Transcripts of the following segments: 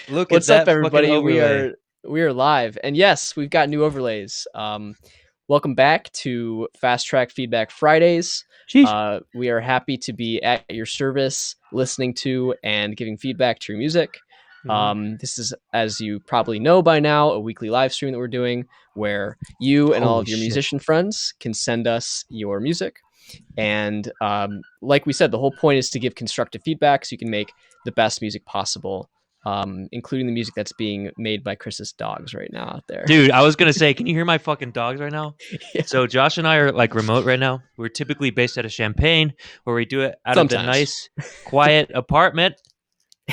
Look at What's up, that fucking everybody? We overlay. are we are live, and yes, we've got new overlays. Welcome back to FastTrack Feedback Fridays. Sheesh. We are happy to be at your service, listening to and giving feedback to your music. Mhm. This is, as you probably know by now, a weekly live stream that we're doing where you and all Holy of your shit. musician friends can send us your music. And like we said, the whole point is to give constructive feedback so you can make the best music possible, including the music that's being made by Chris's dogs right now out there. Dude, I was gonna say, can you hear my fucking dogs right now? Yeah, So Josh and I are like remote right now. We're typically based out of Champaign, where we do it out of the sometimes. nice, quiet apartment.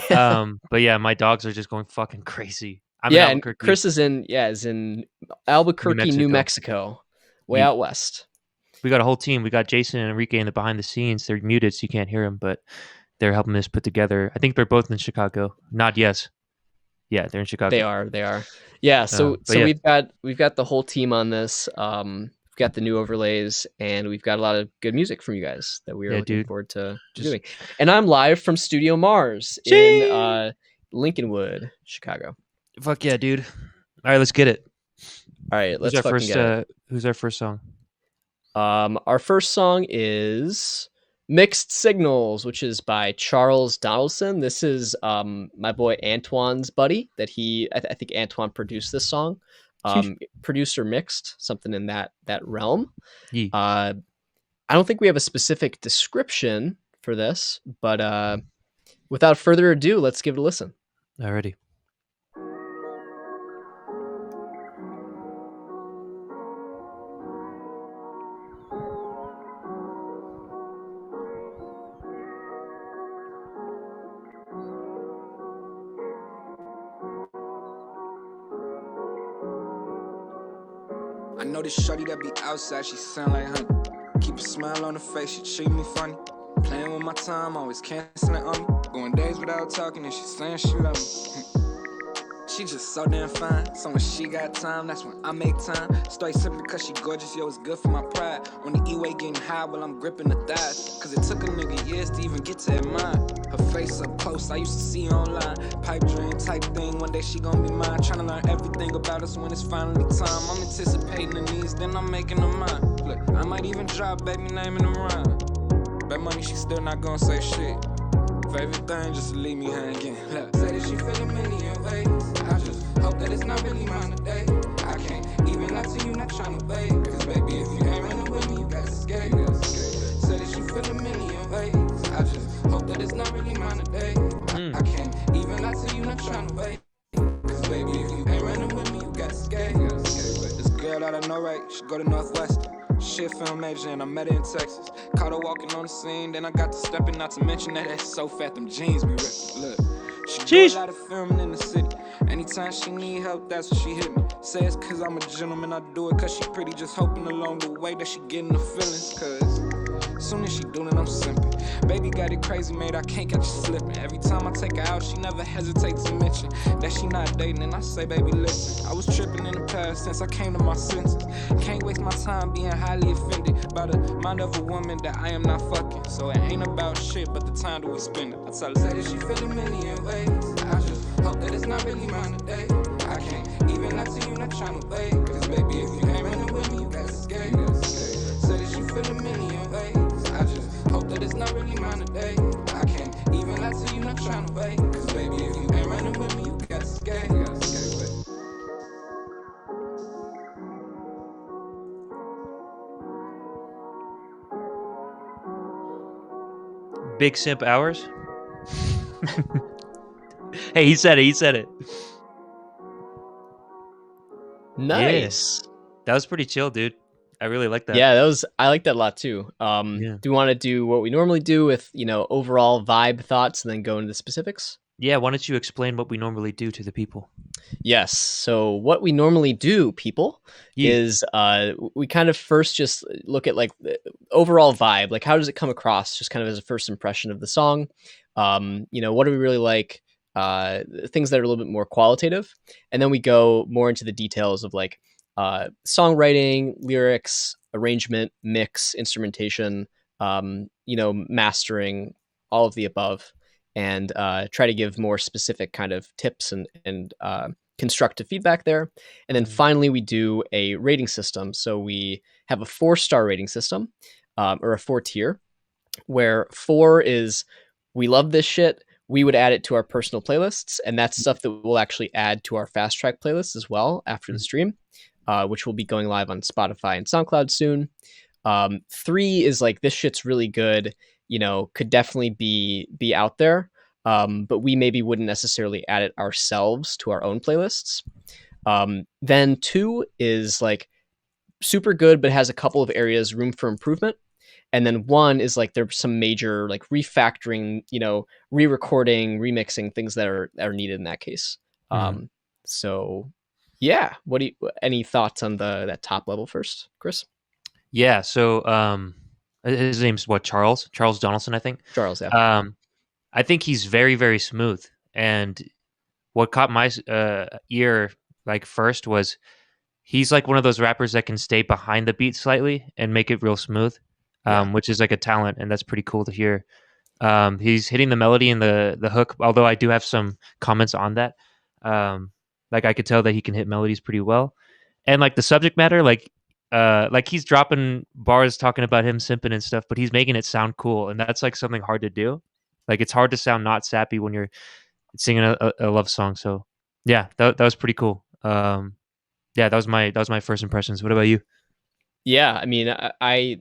But yeah, my dogs are just going fucking crazy. I'm in Yeah, and Albuquerque, Chris is in New Albuquerque, New Mexico. Mexico, way Yeet. out west. We got a whole team. We got Jason and Enrique in the behind the scenes. They're muted, so you can't hear them, but they're helping us put together. I think they're both in Chicago. Not yes. Yeah, they're in They Chicago. are, they are. Yeah, so But so yeah, we've got the whole team on this. We've got the new overlays, and we've got a lot of good music from you guys that we are yeah, looking dude. forward to Just doing. And I'm live from Studio Mars in Sheesh. Lincolnwood, Chicago. Fuck yeah, dude. All right, let's get it. All right, Who's let's our fucking first get it. who's our first song? Our first song is Mixed Signals, which is by Charles Donaldson. This is my boy Antoine's buddy that I think Antoine produced this song. Sheesh. Producer mixed, something in that realm. Yee. I don't think we have a specific description for this, but without further ado, let's give it a listen. Alrighty. I know this shorty that be outside, she sound like honey. Keep a smile on her face, she treat me funny. Playing with my time, always canceling on me. Going days without talking and she saying she love me. She just so damn fine. So when she got time, that's when I make time. Straight simply cause she gorgeous, yo, it's good for my pride. On the E-way getting high while I'm gripping the thighs. Cause it took a nigga years to even get to admire her face up close, I used to see her online. Pipe dream type thing, one day she gon' be mine. Tryna learn everything about us when it's finally time. I'm anticipating the needs, then I'm making them mine. Look, I might even drop baby name in the rhyme. Bet money she still not gon' say shit. Favorite thing, just to leave me hanging. Look. Say that she feeling many in ways. I just hope that it's not really mine today. I can't even lie to you, not tryna bait. Cause baby, if you ain't running with me, you got to escape. Say that she feeling many in ways. I just hope that it's not really mine today. I can't even lie to you, not tryna bait. Cause baby, if you ain't running with me, you got to escape. This girl that I know right, she go to Northwest. She a film major and I met her in Texas. Caught her walking on the scene, then I got to stepping. Not to mention that that's so fat, them jeans be ripped. Look, she do a Sheesh. lot of filming in the city. Anytime she need help, that's when she hit me. Say it's cause I'm a gentleman, I do it cause she pretty. Just hoping along the way that she getting the feelings. Cause soon as she do it, I'm simping. Baby got it crazy, mate, I can't catch her slipping. Every time I take her out, she never hesitates to mention that she not dating. And I say, baby, listen, I was tripping in the past since I came to my senses. Can't waste my time being highly offended by the mind of a woman that I am not fucking. So it ain't about shit, but the time that we spend it. I tell her, say that she feeling many in ways. I just hope that it's not really mine today. I can't even lie to you, not tryna bait. Cause baby, if you ain't running with me, you got to escape. Say that she feeling many in ways. I just hope that it's not really mine today. I can't even lie to you, not tryna wait. Cause baby, if you ain't running with me, you got to escape. Big simp hours. Hey, he said it. He said it. Nice. That was pretty chill, dude. I really like that. Yeah, I like that a lot too. Yeah. Do you want to do what we normally do with, overall vibe thoughts and then go into the specifics? Yeah, why don't you explain what we normally do to the people? Yes. So what we normally do, people, Yeah. is we kind of first just look at like the overall vibe, like how does it come across, just kind of as a first impression of the song. What do we really like? Things that are a little bit more qualitative, and then we go more into the details of like songwriting, lyrics, arrangement, mix, instrumentation, mastering, all of the above. and try to give more specific kind of tips and constructive feedback there. And then finally, we do a rating system. So we have a 4-star rating system, or a 4-tier, where 4 is we love this shit. We would add it to our personal playlists, and that's stuff that we'll actually add to our FastTrack playlist as well after the stream, which will be going live on Spotify and SoundCloud soon. 3 is like, this shit's really good, could definitely be out there, but we maybe wouldn't necessarily add it ourselves to our own playlists. Then 2 is like super good, but has a couple of areas room for improvement. And then 1 is like there's some major like refactoring, re-recording, remixing, things that are needed in that case. So yeah, any thoughts on that top level first, Chris? Yeah. So his name's what? Charles Donaldson, I think. Charles, yeah. I think he's very, very smooth. And what caught my ear like first was he's like one of those rappers that can stay behind the beat slightly and make it real smooth, which is like a talent, and that's pretty cool to hear. He's hitting the melody and the hook, although I do have some comments on that. Like I could tell that he can hit melodies pretty well, and like the subject matter, like he's dropping bars talking about him simping and stuff, but he's making it sound cool, and that's like something hard to do. Like it's hard to sound not sappy when you're singing a love song. So yeah, that was pretty cool. Yeah, that was my first impressions. What about you? Yeah, I mean, I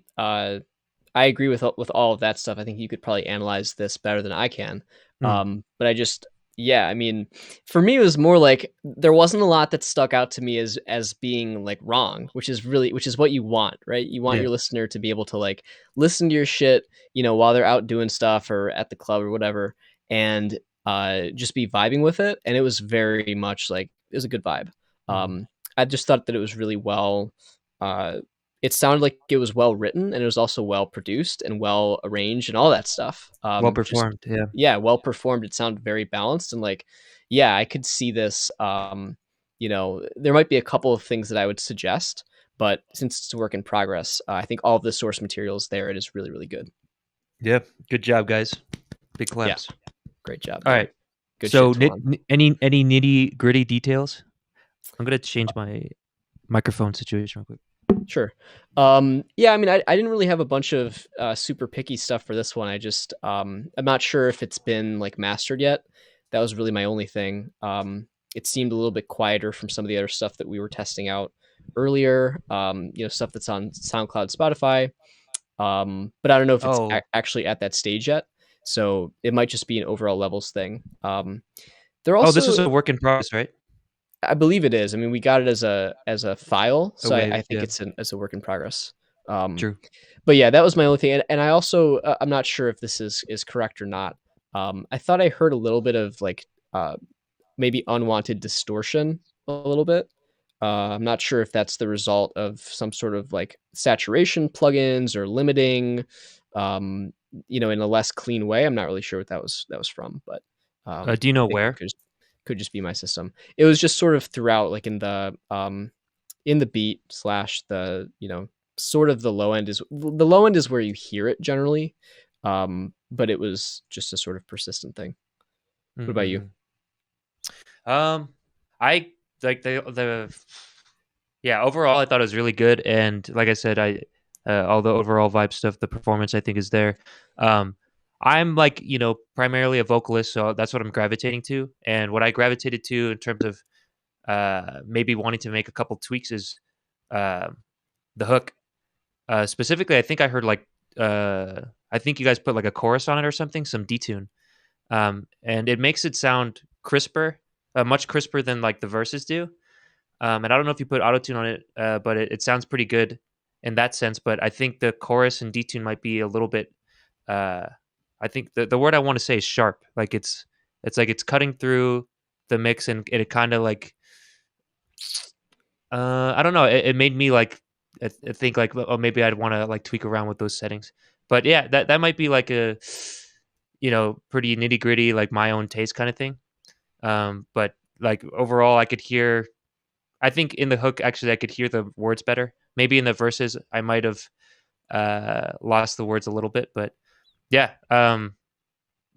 agree with all of that stuff. I think you could probably analyze this better than I can. But I mean, for me, it was more like there wasn't a lot that stuck out to me as being like wrong, which is what you want, right? You want your listener to be able to like listen to your shit, while they're out doing stuff or at the club or whatever, and just be vibing with it. And it was very much like, it was a good vibe. I just thought that it was really well. It sounded like it was well written, and it was also well produced and well arranged and all that stuff. Well performed, well performed. It sounded very balanced, and like, yeah, I could see this. There might be a couple of things that I would suggest, but since it's a work in progress, I think all of the source material is there. It is really, really good. Yeah, good job, guys. Big claps. Yeah. Great job. All right. Good. So, any nitty gritty details? I'm gonna change my microphone situation real quick. Sure. Yeah, I mean, I didn't really have a bunch of super picky stuff for this one. I just I'm not sure if it's been like mastered yet. That was really my only thing. It seemed a little bit quieter from some of the other stuff that we were testing out earlier. Stuff that's on SoundCloud, Spotify. But I don't know if it's actually at that stage yet. So it might just be an overall levels thing. They're also, this is a work in progress, right? I believe it is. I mean, we got it as a file, so I think it's as a work in progress. True. But yeah, that was my only thing, and I also I'm not sure if this is correct or not. I thought I heard a little bit of like maybe unwanted distortion a little bit. I'm not sure if that's the result of some sort of like saturation plugins or limiting, in a less clean way. I'm not really sure what that was from, but do you know where? Could just be my system. It was just sort of throughout, like in the beat / the sort of the low end is where you hear it generally, but it was just a sort of persistent thing. What about you? I like the overall I thought it was really good, and like I said, all the overall vibe stuff, the performance I think is there. I'm like, primarily a vocalist, so that's what I'm gravitating to. And what I gravitated to in terms of maybe wanting to make a couple tweaks is the hook. Specifically, I think I heard like, I think you guys put like a chorus on it or something, some detune. And it makes it sound crisper, much crisper than like the verses do. And I don't know if you put autotune on it, but it sounds pretty good in that sense. But I think the chorus and detune might be a little bit... I think the word I want to say is sharp. Like it's like it's cutting through the mix, and it kind of like I don't know. It made me like think like, oh, maybe I'd want to like tweak around with those settings. But yeah, that might be like a pretty nitty gritty, like my own taste kind of thing. But like overall, I could hear. I think in the hook, actually, I could hear the words better. Maybe in the verses, I might have lost the words a little bit, but. Yeah,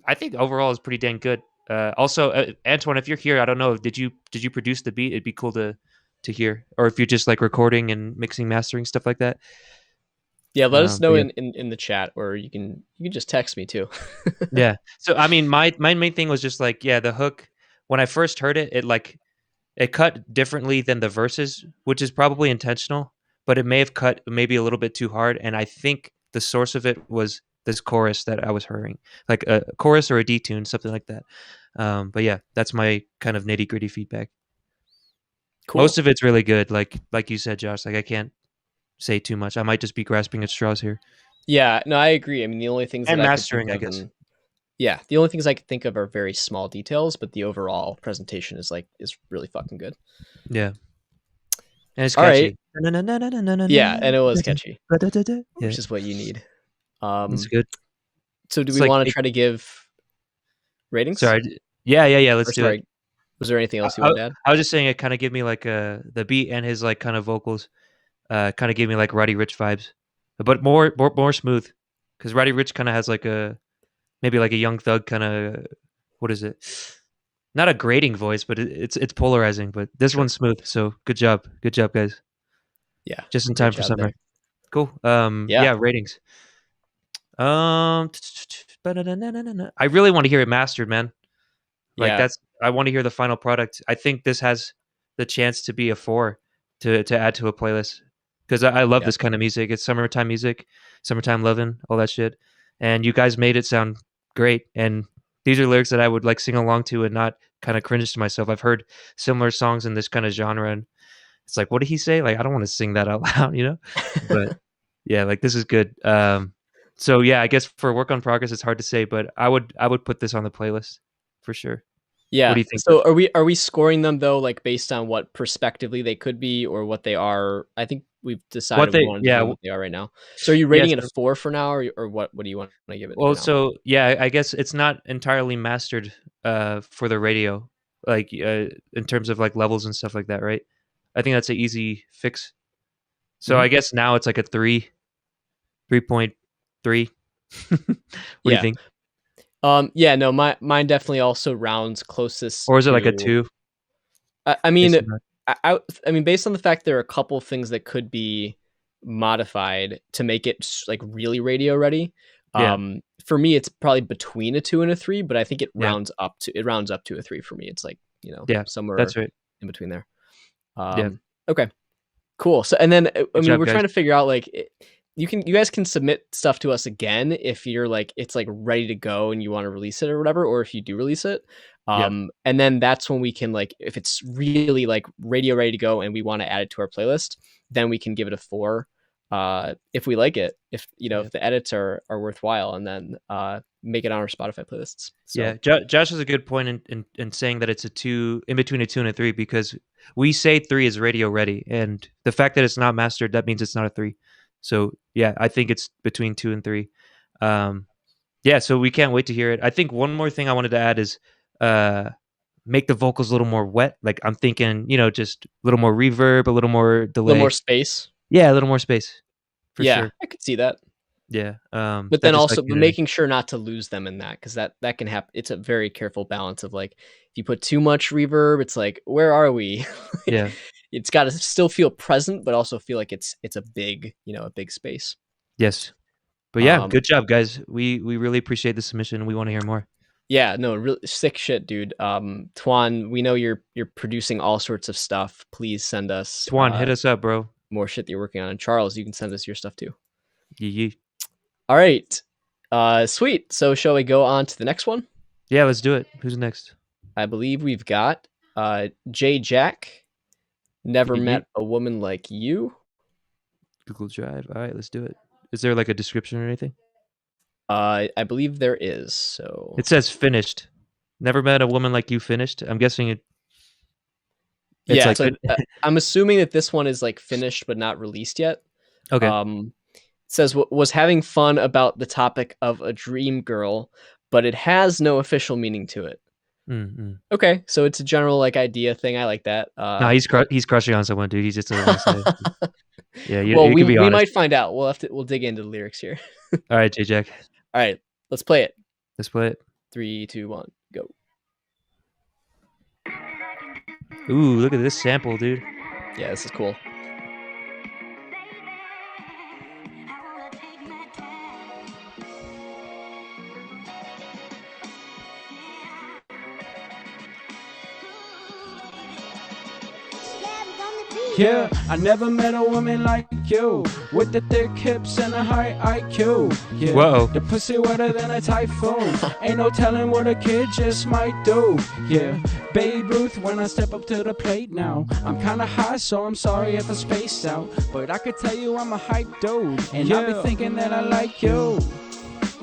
I think overall is pretty dang good. Also, Antoine, if you're here, I don't know, did you produce the beat? It'd be cool to hear, or if you're just like recording and mixing, mastering stuff like that. Yeah, let us But know yeah, in the chat, or you can just text me too. yeah. So I mean, my main thing was just like, yeah, the hook. When I first heard it, it cut differently than the verses, which is probably intentional, but it may have cut maybe a little bit too hard. And I think the source of it was this chorus that I was hearing, like a chorus or a detune, something like that. But yeah, that's my kind of nitty gritty feedback. Cool. Most of it's really good, like you said, Josh. Like I can't say too much. I might just be grasping at straws here. Yeah, no, I agree. I mean, the only things that And I could think mastering, I of, guess. yeah, the only things I could think of are very small details, but the overall presentation is really fucking good. Yeah, and it's All right. catchy. Yeah, and it was catchy, Yeah, which is what you need. it's good. So do It's we like want to try to give ratings? sorry. Yeah. Or Let's do it. sorry, was there anything I, else you I, wanted to add? I was just saying it kind of gave me like the beat and his like kind of vocals, kind of gave me like Roddy Rich vibes, but more smooth, because Roddy Rich kind of has like maybe like a Young Thug kind of, what is it? Not a grating voice, but it's polarizing. But this Sure. one's smooth. So good job, guys. Yeah, Just in great time for job there. summer. Cool. Yeah, Yeah, ratings. I really want to hear it mastered, man. Like yeah, I want to hear the final product. I think this has the chance to be a 4 to add to a playlist, because I love yeah. this kind of music. It's summertime music, summertime loving, all that shit. And you guys made it sound great. And these are lyrics that I would like sing along to and not kind of cringe to myself. I've heard similar songs in this kind of genre, and it's like, what did he say? Like, I don't want to sing that out loud, you know? But yeah, like this is good. So yeah, I guess for work on progress, it's hard to say, but I would put this on the playlist for sure. What Yeah. do you think, So Josh? are we scoring them though, like based on what perspectively they could be or what they are? I think we've What decided we they want to do yeah them what they are right now. So are you yeah. rating it a 4 for now, or what do you want to give it Well, for now? so yeah, I guess it's not entirely mastered for the radio, like in terms of like levels and stuff like that, right? I think that's an easy fix. So Mhm. I guess now it's like a 3.3. What do you Yeah. think? Yeah, no, mine definitely also rounds closest Or is it like a to 2 I based mean, on that? I mean, based on the fact there are a couple things that could be modified to make it like really radio ready. Yeah, For me, it's probably between a 2 and a 3, but I think yeah, it rounds up to a 3 for me. It's like, yeah. That's somewhere right. in between there. Yeah. Okay, cool. So, and then I Good mean, job, we're guys. trying to figure out like you guys can submit stuff to us again if you're like it's like ready to go and you want to release it or whatever, or if you do release it. Yeah. And then that's when we can like if it's really like radio ready to go and we want to add it to our playlist, then we can give it a 4. If we like it, if Yeah. if the edits are worthwhile, and then make it on our Spotify playlists. So Yeah, Josh has a good point in saying that it's a 2 in between a 2 and a 3, because we say 3 is radio ready, and the fact that it's not mastered, that means it's not a 3. So yeah, I think it's between 2 and 3. Yeah, so we can't wait to hear it. I think one more thing I wanted to add is uh, make the vocals a little more wet. Like I'm thinking, just a little more reverb, a little more a little more delay. space. Yeah, a little more space for Yeah, sure. I could see that. Yeah, But that then just like also, but making sure not to lose them in that, because that can happen. It's a very careful balance of like, if you put too much reverb, it's like, where are we? yeah. It's got to still feel present, but also feel like it's a big, a big space. Yes. But yeah, Um, good job, guys. We really appreciate the submission. We want to hear more. yeah, no, really sick shit, dude. Tuan, we know you're producing all sorts of stuff. Please send us Twan, hit us up, bro. more shit that you're working on. And Charles, you can send us your stuff too. Yee. All right, sweet. So shall we go on to the next one? Yeah, let's do it. Who's next? I believe we've got J Jack. Never Yee. met a woman like you. Google Drive. All right, let's do it. Is there like a description or anything? I believe there is. So It says finished. Never met a woman like you finished. I'm guessing it's yeah, like so I'm assuming that this one is like finished but not released yet. okay. It says was having fun about the topic of a dream girl, but it has no official meaning to it. Okay, so it's a general like idea thing. I like that. No, he's crushing on someone, dude. He's just a yeah. Well, You we can be honest. might find out. We'll dig into the lyrics here. All right, J Jack. All right, let's play it. Let's play it. 3, 2, 1, go. Ooh, look at this sample, dude. Yeah, this is cool. Yeah, I never met a woman like you, with the thick hips and a high IQ. Yeah, Whoa. the pussy wetter than a typhoon. Ain't no telling what a kid just might do. Yeah, Babe Ruth when I step up to the plate now. I'm kinda high, so I'm sorry if I spaced out, but I could tell you I'm a hype dude, and I be thinking that I like you.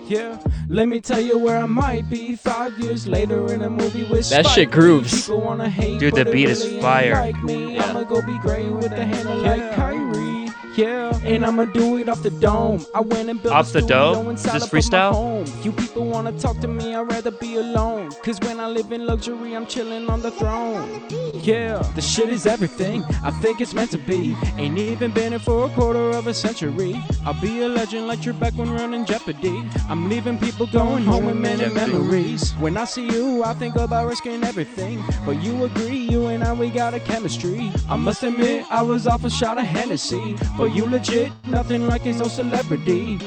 Yeah, let me tell you where I might be 5 years later in a movie with That Spike shit grooves. People wanna hate, Dude, the but it beat is really ain't fire. Like me. Yeah. I'ma go be great with the handle like Kyrie. Yeah, and I'ma do it off the dome. I went and built Off a the studio dome? inside This up of my freestyle? home. You people wanna talk to me, I'd rather be alone. Cause when I live in luxury, I'm chilling on the throne. Yeah, the shit is everything. I think it's meant to be. Ain't even been it for a quarter of a century. I'll be a legend like Trebek when running Jeopardy. I'm leaving people going home with many memories. When I see you, I think about risking everything. But you agree, you and I, we got a chemistry. I must admit, I was off a shot of Hennessy. But you legit, nothing like it's no celebrity.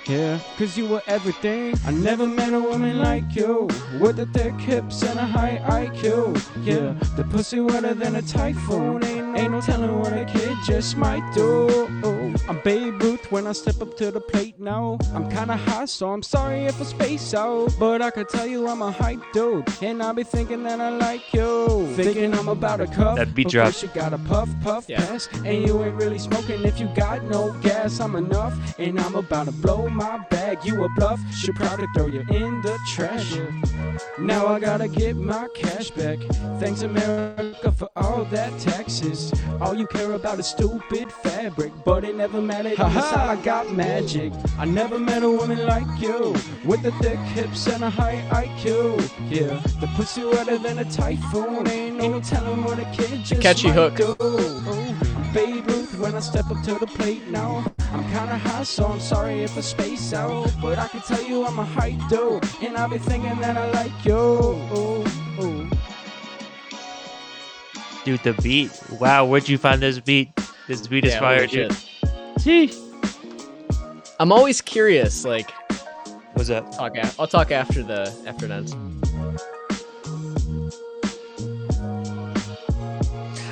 Yeah, cause you were everything. I never met a woman like you, with the thick hips and a high IQ. Yeah, the pussy wetter than a typhoon. Ain't no telling what a kid just might do. I'm Babe Ruth when I step up to the plate now. I'm kinda high, so I'm sorry if I space out, but I could tell you I'm a hype dude, and I be thinking that I like you. Thinking I'm about to cuff, That beat but drop. first you gotta puff, Yeah. pass, and you ain't really smoking if you got no gas. I'm enough, and I'm about to blow my bag. You a bluff, should probably throw you in the trash. Now I gotta get my cash back. Thanks America for all that taxes. All you care about is stupid fabric, but it never mattered. On the side I got magic. I never met a woman like you, with the thick hips and a high IQ. Yeah, the pussy wetter than a typhoon. Ain't no telling what a kid just Catchy might hook. do. I'm Babe Ruth when I step up to the plate now. I'm kinda high, so I'm sorry if I space out, but I can tell you I'm a hype dude, and I be thinking that I like you. Dude, the beat. Wow, where'd you find this beat? This beat is Yeah, fire, holy dude. shit. I'm always curious, like, What's up? I'll talk after it ends.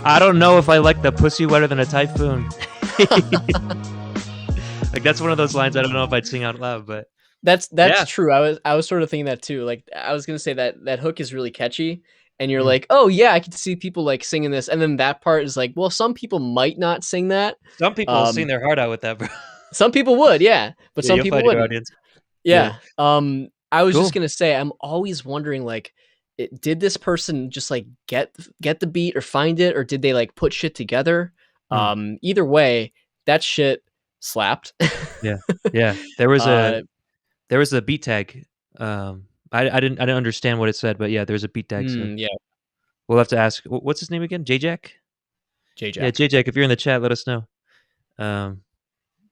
I don't know if I like the pussy wetter than a typhoon. Like, that's one of those lines I don't know if I'd sing out loud, but That's Yeah. true. I was sort of thinking that too. Like, I was gonna say that hook is really catchy, and you're Mhm. like, oh yeah, I could see people like singing this, and then that part is like, well, some people might not sing that. some people will sing their heart out with that, bro. Some people would, yeah, but Yeah, some you'll people find your wouldn't. audience. Yeah. I was just Cool. gonna say, I'm always wondering, like, did this person just like get the beat or find it, or did they like put shit together? Either way, that shit slapped. Yeah, there was Uh, a beat tag. I didn't understand what it said, but yeah, there's a beat tag. So yeah, we'll have to ask. What's his name again? J-Jack? J-Jack. Yeah, J-Jack. If you're in the chat, let us know.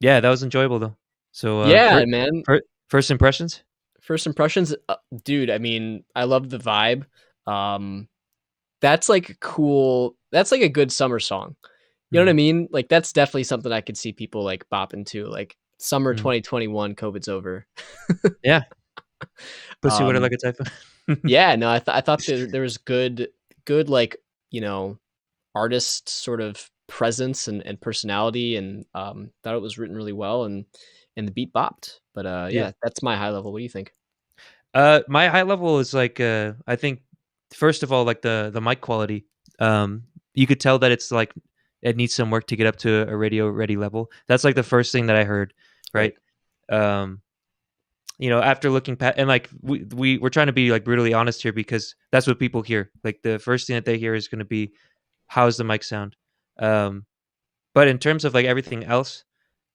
Yeah, that was enjoyable though. So Yeah, man. first impressions. First impressions, dude. I mean, I love the vibe. That's like cool. That's like a good summer song. You know what I mean? Like, that's definitely something I could see people like bopping to. Like, summer 2021, COVID's over. Yeah, pussy wetter Um, like a typhoon. Yeah, no, I thought there was good like, you know, artist sort of presence and personality, and thought it was written really well, and the beat bopped. But Yeah. yeah, that's my high level. What do you think? My high level is like I think first of all, like the mic quality. You could tell that it's like it needs some work to get up to a radio ready level. That's like the first thing that I heard, right? You know, after looking past, and like we're trying to be like brutally honest here, because that's what people hear. Like, the first thing that they hear is going to be, how's the mic sound? But in terms of like everything else,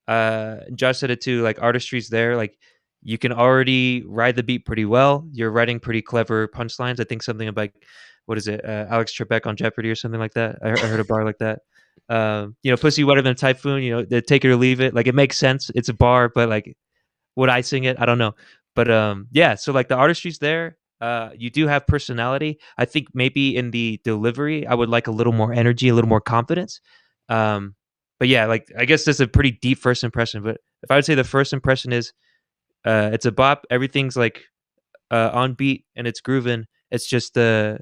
Josh said it too, like, artistry's there. Like, you can already ride the beat pretty well. You're writing pretty clever punchlines. I think something about, what is it, Alex Trebek on Jeopardy or something like that. I heard a bar like that. You know, pussy wetter than a typhoon, you know, the take it or leave it. Like, it makes sense. It's a bar, but like, would I sing it? I don't know. But yeah, so like the artistry's there. You do have personality. I think maybe in the delivery, I would like a little more energy, a little more confidence. Um, but yeah, like I guess that's a pretty deep first impression. But if I would say the first impression is, it's a bop. Everything's like on beat and it's grooving. It's just the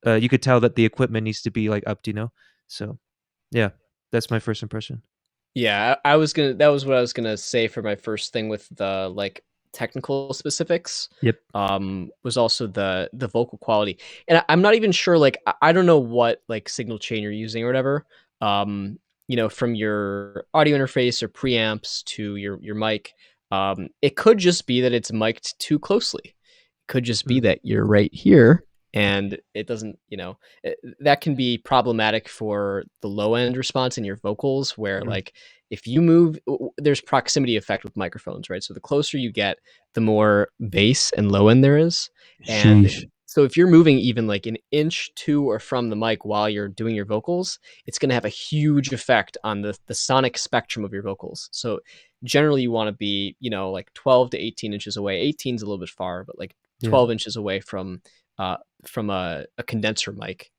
you could tell that the equipment needs to be like upped, you know. So yeah, that's my first impression. Yeah, I was gonna. That was what I was gonna say for my first thing with the like technical specifics. Yep. Was also the vocal quality, and I'm not even sure. Like, I don't know what like signal chain you're using or whatever. You know, from your audio interface or preamps to your mic. It could just be that it's mic'd too closely. It could just be Mm. that you're right here and it doesn't, that can be problematic for the low end response in your vocals where Mm. like if you move, there's proximity effect with microphones, right? So the closer you get, the more bass and low end there is. And Sheesh. so if you're moving even like an inch to or from the mic while you're doing your vocals, it's going to have a huge effect on the sonic spectrum of your vocals. So generally you want to be, like 12 to 18 inches away. 18 is a little bit far, but like Yeah. 12 inches away from a condenser mic.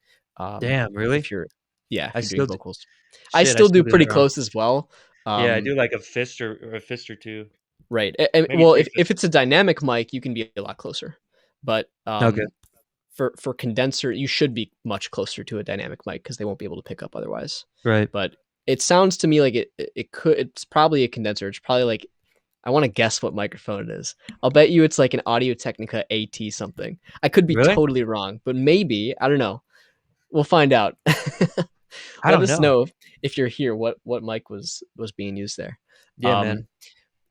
Damn, really? If you're, yeah, I if you're doing still do, vocals, I shit, I still still do do pretty that wrong. close as well. Yeah, I do like a fist or two, Right. maybe Well, three if fists. it's a dynamic mic, you can be a lot closer. But Okay, for condenser, you should be much closer to a dynamic mic because they won't be able to pick up otherwise. right. But it sounds to me like it's probably a condenser. It's probably like, I want to guess what microphone it is. I'll bet you it's like an Audio Technica AT something. I could be Really? totally wrong, but maybe, I don't know. We'll find out. I Let don't us know. know if you're here what mic was being used there. Yeah, man.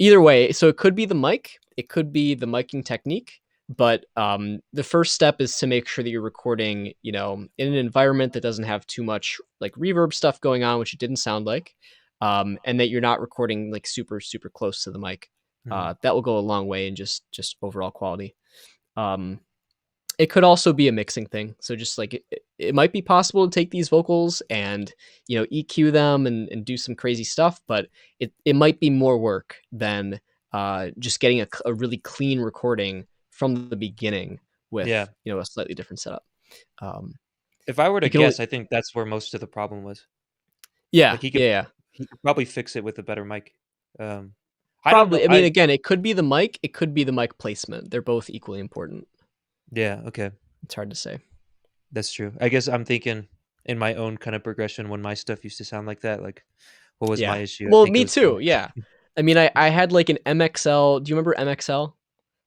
Either way, so it could be the mic, it could be the miking technique, but the first step is to make sure that you're recording, in an environment that doesn't have too much like reverb stuff going on, which it didn't sound like, and that you're not recording like super super close to the mic. Mhm. That will go a long way in just overall quality. Um, it could also be a mixing thing. So just like it might be possible to take these vocals and EQ them and do some crazy stuff, but it might be more work than just getting a really clean recording from the beginning with Yeah. a slightly different setup. Um, If I were to you can only, guess, I think that's where most of the problem was. yeah, Like yeah, he could probably fix it with a better mic. I don't know. probably. I mean, again, it could be the mic, it could be the mic placement. They're both equally important. Yeah, okay. It's hard to say. That's true. I guess I'm thinking in my own kind of progression when my stuff used to sound like that. Like, what was my Yeah. issue? I Well, think it me was the too. Yeah. I mean, I had like an MXL. Do you remember MXL?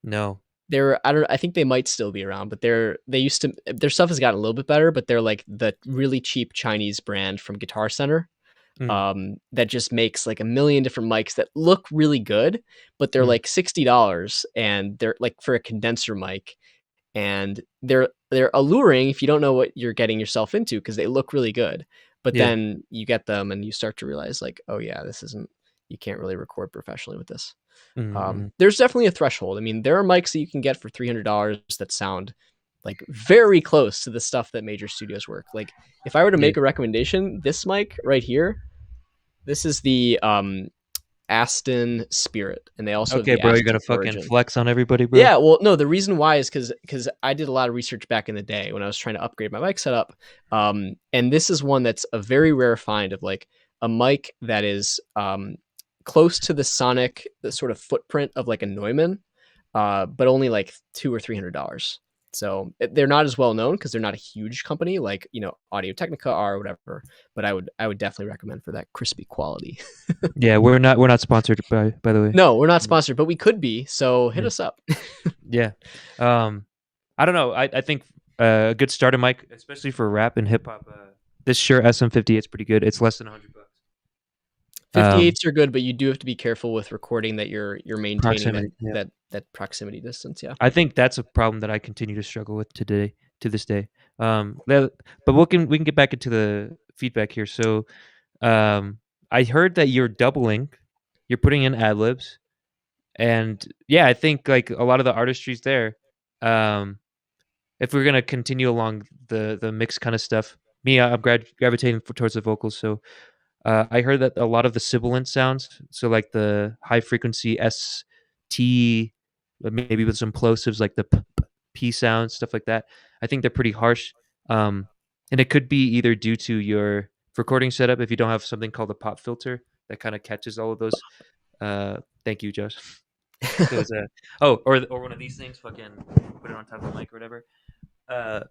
no. I think they might still be around, but they used to, their stuff has gotten a little bit better, but they're like the really cheap Chinese brand from Guitar Center. Mm, That just makes like a million different mics that look really good, but they're mm, like $60 and they're like for a condenser mic, and they're alluring if you don't know what you're getting yourself into because they look really good. But yeah. then you get them and you start to realize like, oh yeah, you can't really record professionally with this. Mm. There's definitely a threshold. I mean, there are mics that you can get for $300 that sound like very close to the stuff that major studios work. Like if I were to Yeah. make a recommendation, this mic right here, this is the Aston Spirit, and they also Okay, have the bro, you're Aston gonna fucking Origin. flex on everybody, bro. Yeah, well, no, the reason why is because I did a lot of research back in the day when I was trying to upgrade my mic setup, and this is one that's a very rare find of like a mic that is close to the sort of footprint of like a Neumann, but only like $200 or $300. So they're not as well known because they're not a huge company like Audio Technica are or whatever. But I would definitely recommend for that crispy quality. Yeah, we're not sponsored by the way. No, we're not sponsored, but we could be. So hit Yeah. us up. Yeah. I don't know. I think a good starter mic, especially for rap and hip hop. This Shure SM58 is pretty good. It's less than $100. 58s are good, but you do have to be careful with recording that you're maintaining Proximity. Yeah. that proximity distance. Yeah. I think that's a problem that I continue to struggle with to this day. But we can get back into the feedback here. So, I heard that you're putting in ad libs, and yeah, I think like a lot of the artistry's there. If we're gonna continue along the mix kind of stuff, I'm gravitating towards the vocals. So, I heard that a lot of the sibilant sounds, so like the high frequency ST maybe with some plosives like the p sound, stuff like that. I think they're pretty harsh, and it could be either due to your recording setup if you don't have something called a pop filter that kind of catches all of those. Thank you, Josh. Those or one of these things, fucking put it on top of the mic or whatever. Uh,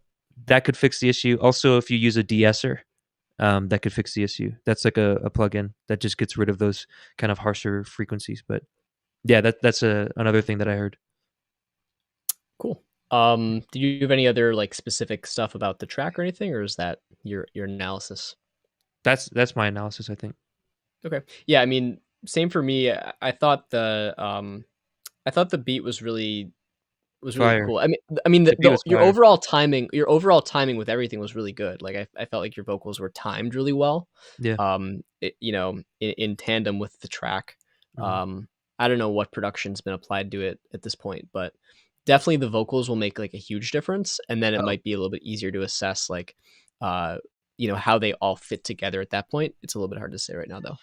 that could fix the issue. Also, if you use a de-esser, that could fix the issue. That's like a plugin that just gets rid of those kind of harsher frequencies. But yeah, that's another thing that I heard. Cool. Do you have any other like specific stuff about the track or anything, or is that your analysis? That's my analysis, I think. Okay. Yeah, I mean, same for me. I thought the beat was really Fire. cool. I mean The beat was your fire. overall timing with everything was really good. Like I felt like your vocals were timed really well. Yeah. In tandem with the track. Mhm. I don't know what production's been applied to it at this point, but definitely the vocals will make like a huge difference, and then it Oh. might be a little bit easier to assess like how they all fit together at that point. It's a little bit hard to say right now though.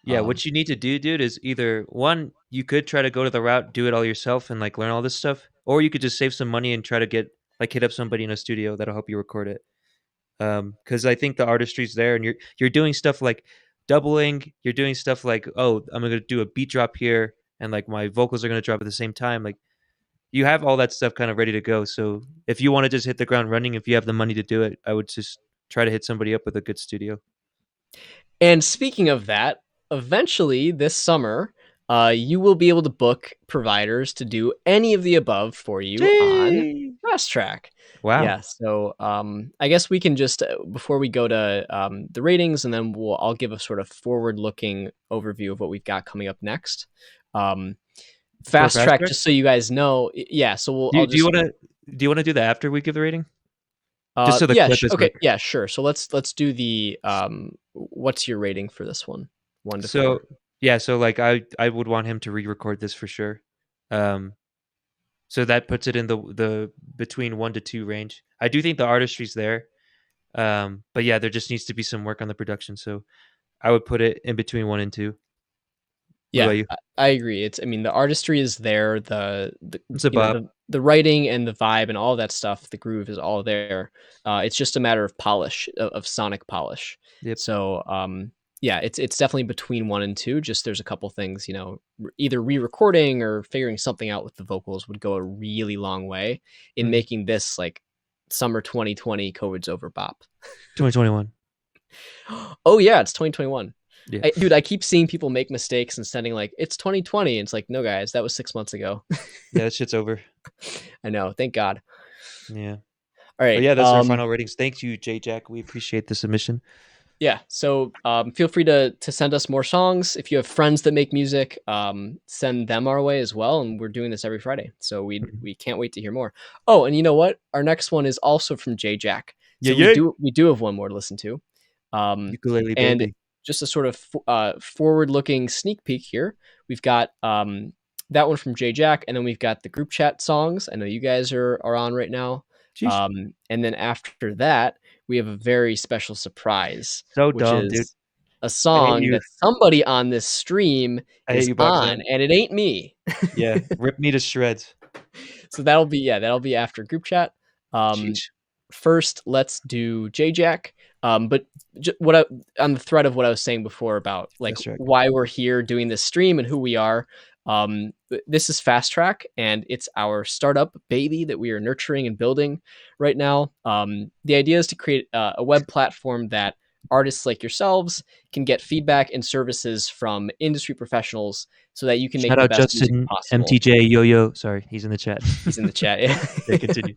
Yeah, what you need to do, dude, is either one, you could try to go to the route, do it all yourself, and like learn all this stuff, or you could just save some money and try to get like hit up somebody in a studio that'll help you record it. Because I think the artistry's there, and you're doing stuff like doubling. You're doing stuff like, oh, I'm gonna do a beat drop here, and like my vocals are gonna drop at the same time. Like you have all that stuff kind of ready to go. So if you want to just hit the ground running, if you have the money to do it, I would just try to hit somebody up with a good studio. And speaking of that, eventually this summer, you will be able to book providers to do any of the above for you on Yay! FastTrack. Wow. Yeah. So I guess we can just before we go to the ratings, and then I'll give a sort of forward-looking overview of what we've got coming up next. Fast FastTrack, track? just so you guys know. Yeah. So Do you want to do that after we give the rating? Just so the yeah, clip is okay, like, yeah, sure. So let's do the what's your rating for this one? 1 to 4. so yeah, so like I would want him to re-record this for sure. So that puts it in the between 1 to 2 range. I do think the artistry's there. But yeah, there just needs to be some work on the production. So I would put it in between 1 and 2. What about Yeah, you? I agree. I mean, the artistry is there. The It's a bob. the writing and the vibe and all that stuff. The groove is all there. It's just a matter of polish, of sonic polish. Yep. So yeah, it's definitely between 1 and 2. Just there's a couple things, either re-recording or figuring something out with the vocals would go a really long way in Mhm. making this like summer 2020 COVID's over bop. 2021. Oh yeah, it's 2021. Yeah. Dude, I keep seeing people make mistakes and sending like it's 2020. And it's like, no, guys, that was 6 months ago. Yeah, that shit's over. I know. Thank God. Yeah. All But right. yeah, that's our final ratings. Thank you, J Jack. We appreciate the submission. Yeah. So feel free to send us more songs. If you have friends that make music, send them our way as well. And we're doing this every Friday. So we can't wait to hear more. Oh, and you know what? Our next one is also from J Jack. So we do have one more to listen to. Ukulele and baby. just a sort of forward-looking sneak peek here. We've got that one from J Jack, and then we've got the group chat songs. I know you guys are on right now. And then after that, we have a very special surprise, So which dumb, is dude. a song you. that somebody on this stream I hate is you, Box on, Up. and it ain't me. Yeah, rip me to shreds. So that'll be after group chat. Sheesh. First, let's do J Jack. But on the thread of what I was saying before about like FastTrack. why we're here doing this stream and who we are. This is FastTrack, and it's our startup baby that we are nurturing and building right now. The idea is to create a web platform that artists like yourselves can get feedback and services from industry professionals so that you can make Shout the out best Justin music possible. MTJ Yo-Yo. Sorry, he's in the chat. He's in the chat. Yeah. Yeah, continue.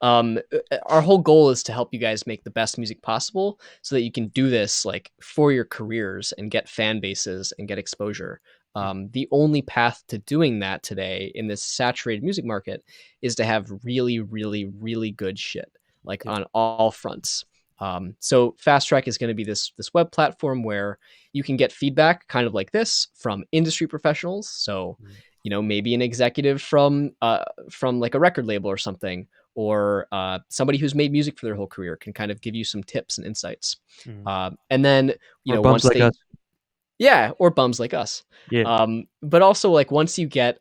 Our whole goal is to help you guys make the best music possible so that you can do this like for your careers and get fan bases and get exposure. The only path to doing that today in this saturated music market is to have really, really, really good shit, like on all fronts. So FastTrack is going to be this web platform where you can get feedback kind of like this from industry professionals. So, maybe an executive from like a record label or something, or somebody who's made music for their whole career can kind of give you some tips and insights. And then, Or once bums like they, us. yeah, or bums like us. Yeah. But also like once you get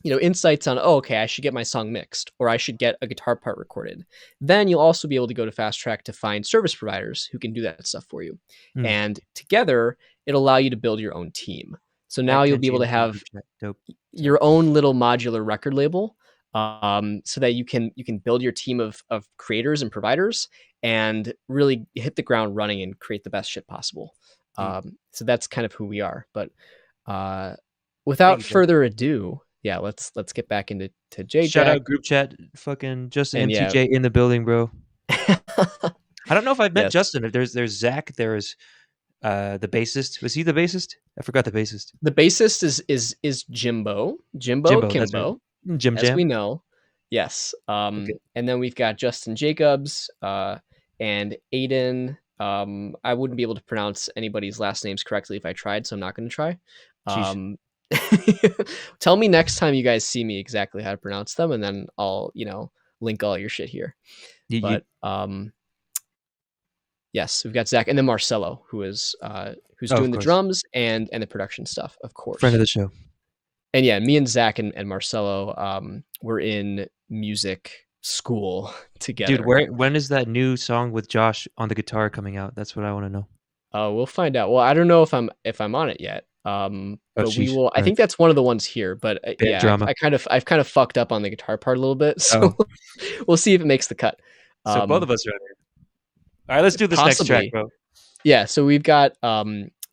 insights on, oh, okay, I should get my song mixed, or I should get a guitar part recorded. Then you'll also be able to go to FastTrack to find service providers who can do that stuff for you. Hmm. And together, it'll allow you to build your own team. So now At you'll be 10G able to in the have group chat. Dope. your own little modular record label, so that you can build your team of creators and providers and really hit the ground running and create the best shit possible. So that's kind of who we are. But without you, Jeff. further ado, yeah, let's get back into J Shout Jack. out group chat, fucking Justin And yeah. MTJ in the building, bro. I don't know if I've met Yes. Justin. If there's Zach, there's the bassist. Was he the bassist? I forgot the bassist. The bassist is Jimbo Jimbo, that's Kimbo, right. Jim as Jam. we know. Yes. Okay. And then we've got Justin Jacobs and Aiden. I wouldn't be able to pronounce anybody's last names correctly if I tried, so I'm not going to try. Tell me next time you guys see me exactly how to pronounce them, and then I'll link all your shit here. But yes, we've got Zach and then Marcelo, who's doing the drums and the production stuff, of course. Friend of the show. And yeah, me and Zach and Marcelo were in music school together. Dude, when is that new song with Josh on the guitar coming out? That's what I want to know. We'll find out. Well, I don't know if I'm on it yet. But we will. I think that's one of the ones here. But yeah, drama. I've kind of fucked up on the guitar part a little bit, so we'll see if it makes the cut. So both of us are on it. All right, let's do this next track, bro. Yeah, so we've got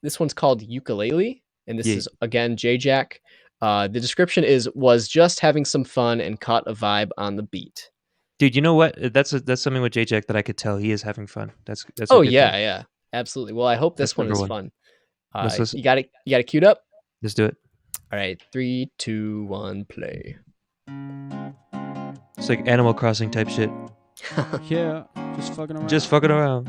this one's called Ukulele, and this is again J Jack. The description was just having some fun and caught a vibe on the beat. Dude, you know what? That's something with J Jack that I could tell he is having fun. That's oh yeah, yeah, absolutely. Well, I hope this one is fun. You got it queued up? Let's do it. All right, 3, 2, 1, play. It's like Animal Crossing type shit. Yeah, just fucking around. Just fucking around.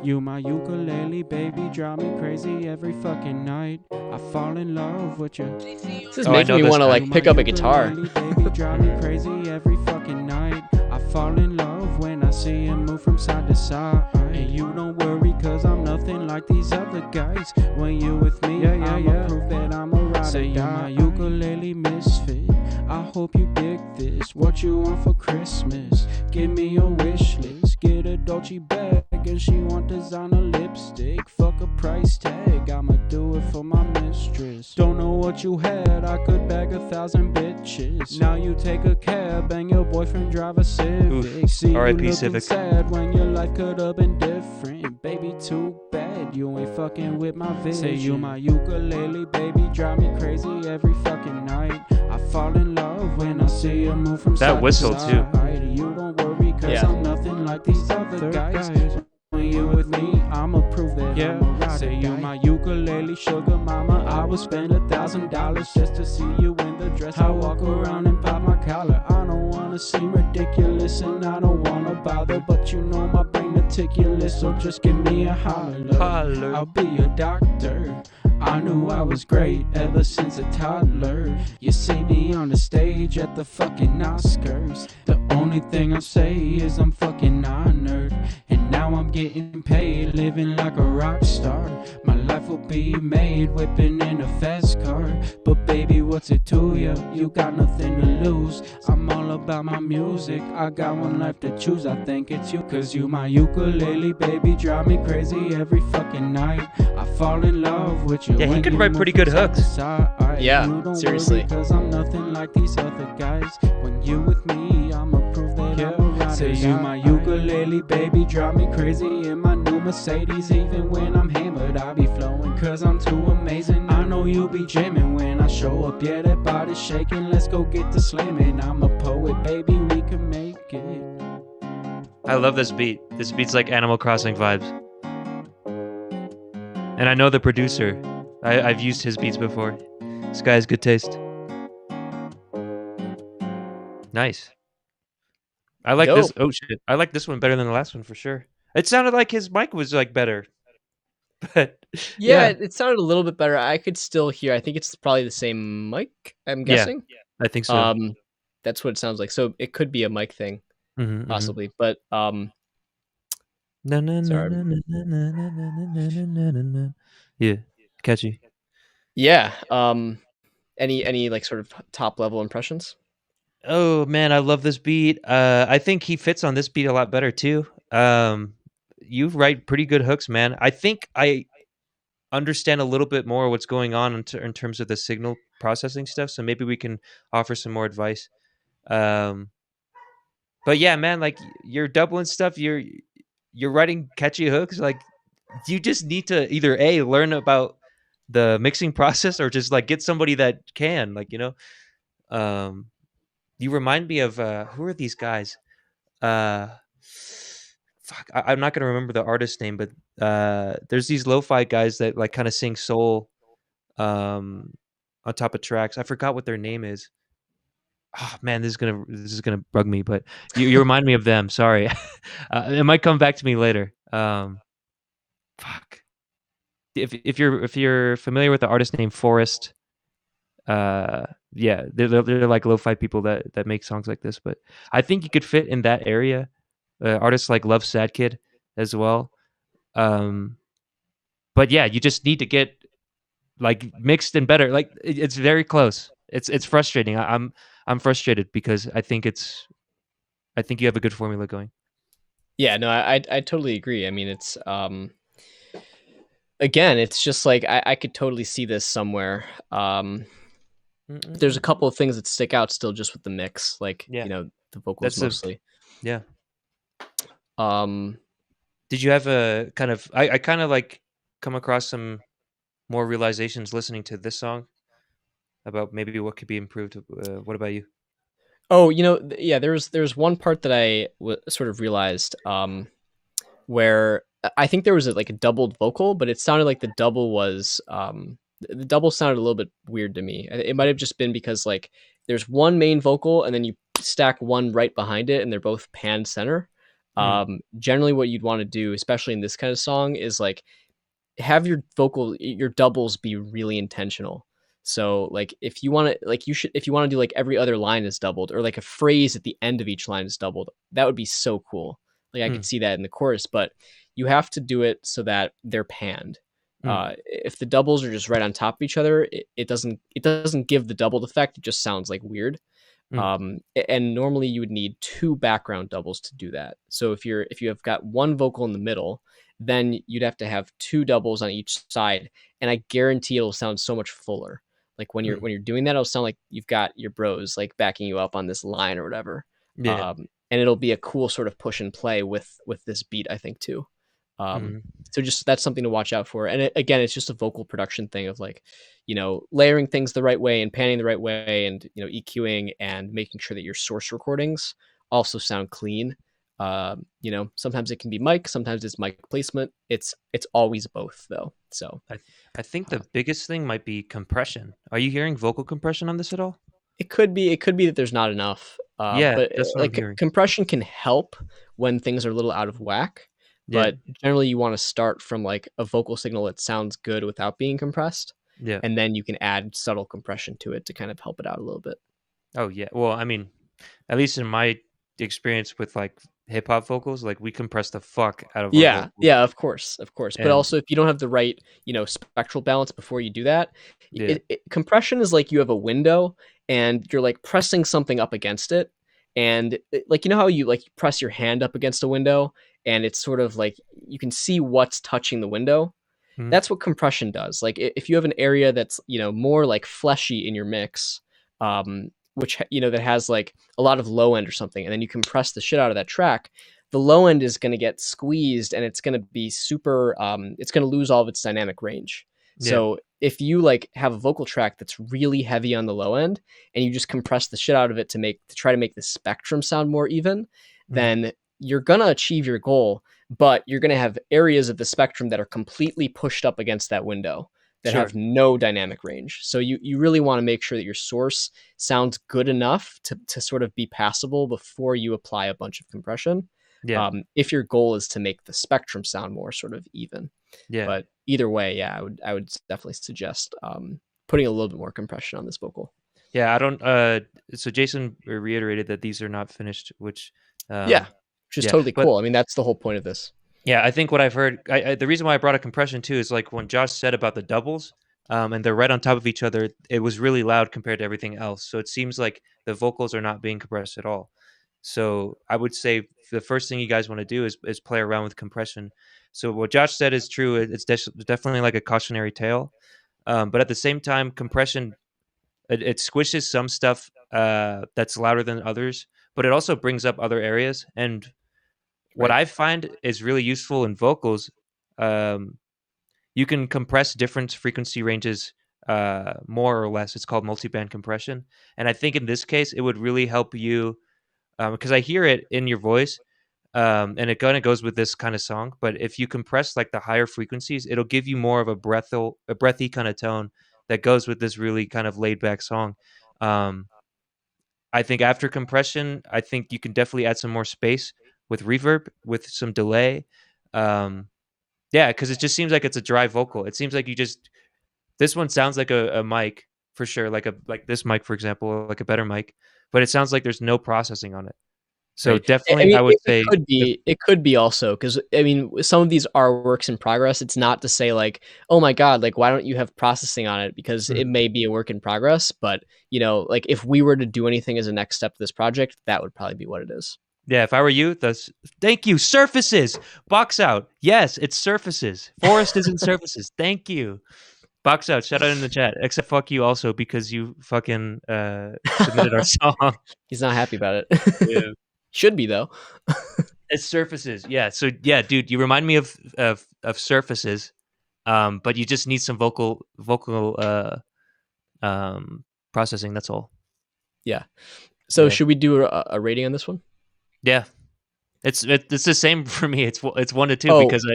You my ukulele, baby, drive me crazy every fucking night. I fall in love with you. This is making me want to like pick up a guitar. Baby, drive me crazy every fucking night. I fall in love when I see you move from side to side. And you don't worry, cause I'm nothing like these other guys. When you with me, I'ma prove that I'm a ride or die. You my ukulele misfit. I hope you dig this. What you want for Christmas? Give me your wish list. Get a Dolce bag and she want designer lipstick. Fuck a price tag, I'ma do it for my mistress. Don't know what you had, I could bag 1,000 bitches. Now you take a cab and your boyfriend drive a Civic. See you looking Civic. sad when your life could have been different. Baby, too bad you ain't fucking with my vision. Say you my ukulele, baby, drive me crazy every fucking night. I fall in love when I see you move from that side whistle to side. too. You don't worry, cause I'm nothing like these other guys. When you with me, I'ma prove that I'm a ride. Say you my ukulele sugar mama. I would spend $1,000 just to see you in the dress. I walk around and pop my collar. I don't wanna seem ridiculous and I don't wanna bother, but you know my brain meticulous, so just give me a holler. I'll be a doctor. I knew I was great ever since a toddler. You see me on the stage at the fucking Oscars. The only thing I say is I'm fucking honored. And now I'm getting paid, living like a rock star. My life will be made, whipping in a fast car. But baby, what's it to you? You got nothing to lose. I'm all about my music, I got one life to choose. I think it's you, cause you my ukulele, baby, drive me crazy every fucking night. I fall in love with you. Yeah, he could write pretty good hooks. Yeah, seriously. Cause I'm nothing like these other guys. When you with me, I'ma prove that I'm a ride. Say you my ukulele, baby, drive me crazy in my new Mercedes. Even when I'm hammered, I be flowing, cause I'm too amazing. I know you'll be jamming when I show up. Yeah, that body's shaking, let's go get the slamming. I'm a poet, baby, we can make it. I love this beat. This beat's like Animal Crossing vibes. And I know the producer. I've used his beats before. This guy has good taste. Nice. I like this. Oh shit! I like this one better than the last one for sure. It sounded like his mic was like better. But yeah, it sounded a little bit better. I could still hear. I think it's probably the same mic. I'm guessing. Yeah, I think so. That's what it sounds like. So it could be a mic thing, possibly. But yeah, catchy. Yeah. And Any like sort of top level impressions? Oh man, I love this beat. I think he fits on this beat a lot better too. You write pretty good hooks, man. I think I understand a little bit more what's going on in terms of the signal processing stuff. So maybe we can offer some more advice. Um, but yeah, man, like you're doubling stuff. You're writing catchy hooks. Like you just need to either learn about the mixing process or just like get somebody that can, like, um, you remind me of who are these guys? Uh, fuck, I'm not gonna remember the artist name, but there's these lo-fi guys that like kind of sing soul um on top of tracks. I forgot what their name is. Oh man, this is gonna bug me, but you remind me of them. Sorry, it might come back to me later. Fuck. If you're familiar with the artist named Forrest, yeah, they're like lo-fi people that make songs like this. But I think you could fit in that area. Artists like Love Sad Kid as well. Um, but yeah, you just need to get like mixed and better. Like it's very close. It's frustrating. I'm frustrated because I think you have a good formula going. Yeah, no, I totally agree. I mean, it's again, it's just like I could totally see this somewhere. There's a couple of things that stick out still just with the mix, like Yeah, the vocals mostly. yeah. Um, Did you have a kind of? I kind of like come across some more realizations listening to this song about maybe what could be improved. What about you? oh, yeah, there's one part that I sort of realized where I think there was like a doubled vocal, but it sounded like the double sounded a little bit weird to me. It might have just been because like there's one main vocal and then you stack one right behind it and they're both pan center. Hmm. Generally what you'd want to do, especially in this kind of song, is like have your doubles be really intentional. So like if you want to like you should if you want to do like every other line is doubled or like a phrase at the end of each line is doubled, that would be so cool. Like I Hmm. could see that in the chorus, but you have to do it so that they're panned. Hmm. If the doubles are just right on top of each other, it doesn't give the doubled effect. It just sounds like weird. Hmm. And normally you would need two background doubles to do that. So if you have got one vocal in the middle, then you'd have to have two doubles on each side, and I guarantee it'll sound so much fuller. Like when you're Hmm. when you're doing that, it'll sound like you've got your bros like backing you up on this line or whatever. Yeah. And it'll be a cool sort of push and play with this beat, I think too. Um, Hmm. so just that's something to watch out for. And again, it's just a vocal production thing of like, layering things the right way and panning the right way, and EQing and making sure that your source recordings also sound clean. Sometimes it can be mic, sometimes it's mic placement. It's always both though. So I I think the biggest thing might be compression. Are you hearing vocal compression on this at all? it could be that there's not enough. Yeah, But that's what I'm like hearing. compression can help when things are a little out of whack. Yeah. But generally, you want to start from like a vocal signal that sounds good without being compressed, Yeah. and then you can add subtle compression to it to kind of help it out a little bit. Oh yeah. Well, I mean, at least in my experience with like hip hop vocals, like we compress the fuck out of our Yeah, vocals. yeah, of course, of course. But And also, if you don't have the right, spectral balance before you do that, yeah. compression is like you have a window and you're like pressing something up against it, and like how you like press your hand up against a window, and it's sort of like you can see what's touching the window. Mhm. That's what compression does. Like if you have an area that's more like fleshy in your mix, which that has like a lot of low end or something, and then you compress the shit out of that track, the low end is going to get squeezed and it's going to be super. It's going to lose all of its dynamic range. Yeah. So if you like have a vocal track that's really heavy on the low end and you just compress the shit out of it to try to make the spectrum sound more even, Mhm. then you're gonna achieve your goal, but you're going to have areas of the spectrum that are completely pushed up against that window that Sure. have no dynamic range. So you really want to make sure that your source sounds good enough to sort of be passable before you apply a bunch of compression. Yeah. If your goal is to make the spectrum sound more sort of even. Yeah. But either way, yeah, I would definitely suggest putting a little bit more compression on this vocal. Yeah. I don't. So Jason reiterated that these are not finished, which. Yeah, which is Yeah. totally But cool. I mean, that's the whole point of this. yeah, I think what I've heard, the reason why I brought up compression too is like when Josh said about the doubles. and they're right on top of each other, it was really loud compared to everything else. So it seems like the vocals are not being compressed at all. So I would say the first thing you guys want to do is play around with compression. So what Josh said is true. It's definitely like a cautionary tale, but at the same time, compression it squishes some stuff that's louder than others, but it also brings up other areas. And what Right. I find is really useful in vocals, um, you can compress different frequency ranges more or less. It's called multiband compression, and I think in this case it would really help you because I hear it in your voice, and it kind of goes with this kind of song. But if you compress like the higher frequencies, it'll give you more of a breathy kind of tone that goes with this really kind of laid back song. Um, I think after compression, I think you can definitely add some more space with reverb, with some delay. Um, yeah, because it just seems like it's a dry vocal. It seems like you just this one sounds like a mic for sure, like this mic, for example, like a better mic, but it sounds like there's no processing on it. So Right. I definitely, mean, I would it say could be, it could be also because I mean, some of these are works in progress. It's not to say like, oh my god, like why don't you have processing on it? Because it Mhm. may be a work in progress. But like if we were to do anything as a next step to this project, that would probably be what it is. Yeah, if I were you, that's thank you. Surfaces. Box out. Yes, it's surfaces. Forest is in surfaces. Thank you. Box out. Shout out in the chat. Except fuck you also because you fucking submitted our song. He's not happy about it. Yeah. Should be though. It's surfaces. Yeah. So yeah, dude, you remind me of surfaces. But you just need some vocal processing. That's all. Yeah. So Yeah. should we do a rating on this one? Yeah. It's the same for me. It's 1 to 2 Oh, because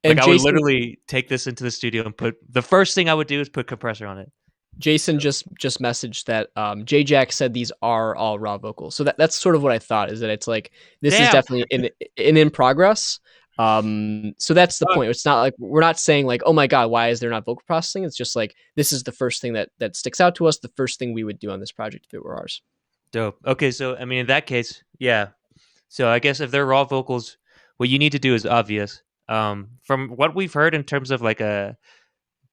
and I would Jason, literally take this into the studio and put the first thing I would do is put compressor on it. Jason just messaged that J Jack said these are all raw vocals. So that's sort of what I thought, is that it's like this is Damn. definitely in progress. So that's the Fuck. point. It's not like we're not saying like, oh my god, why is there not vocal processing? It's just like this is the first thing that sticks out to us, the first thing we would do on this project if it were ours. Dope. Okay, so I mean in that case, yeah. So I guess if they're raw vocals, what you need to do is obvious. From what we've heard in terms of like a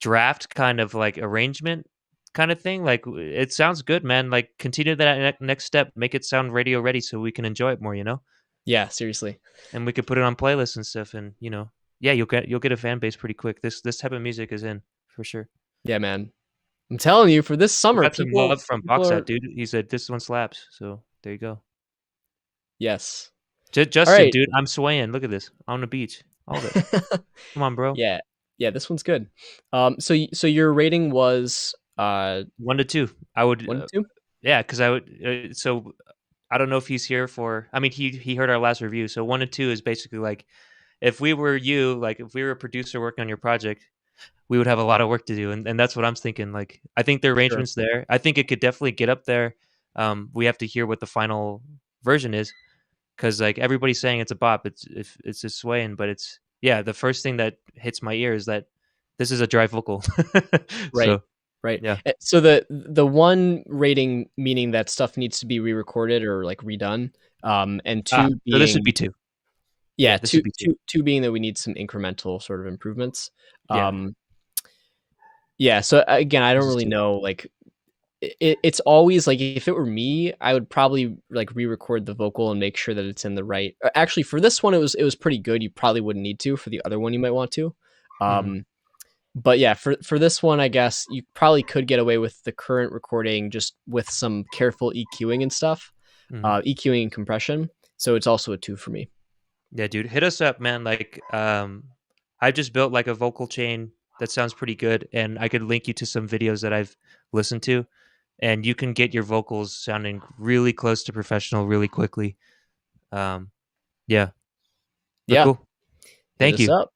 draft kind of like arrangement kind of thing, like it sounds good, man. Like continue that next step, make it sound radio ready so we can enjoy it more, Yeah, seriously. and we could put it on playlists and stuff, and yeah, you'll get a fan base pretty quick. This type of music is in for sure. Yeah, man. I'm telling you, for this We summer, got some love from people Boxout, are dude. He said this one slaps, so there you go. yes. All Justin, right. dude, I'm swaying. Look at this on the beach, all of it. Come on, bro. Yeah. Yeah, this one's good. So your rating was 1 to 2. I would, 1 to 2? yeah, because I would. So I don't know if he's here for. I mean, he heard our last review. So 1 to 2 is basically like if we were you, like if we were a producer working on your project, we would have a lot of work to do, and that's what I'm thinking. Like I think the Sure. arrangement's there. I think it could definitely get up there. We have to hear what the final version is because like everybody's saying it's a bop. It's just swaying, but it's yeah. The first thing that hits my ear is that this is a dry vocal. Right. So Right. yeah. So the one rating meaning that stuff needs to be re-recorded or like redone, and two So this would being be 2. yeah, This two, would be 2. two being that we need some incremental sort of improvements. Yeah. Yeah. So again, I This don't is really 2. know. Like, it's always like if it were me, I would probably like re-record the vocal and make sure that it's in the right. Actually, for this one, it was pretty good. You probably wouldn't need to. For the other one, you might want to. Mhm. But yeah, for this one, I guess you probably could get away with the current recording just with some careful EQing and stuff, Mhm. EQing and compression. So it's also a 2 for me. Yeah, dude, hit us up, man. Like, I just built like a vocal chain that sounds pretty good, and I could link you to some videos that I've listened to, and you can get your vocals sounding really close to professional really quickly. Um, yeah, but Yeah, cool. hit Thank us you. up.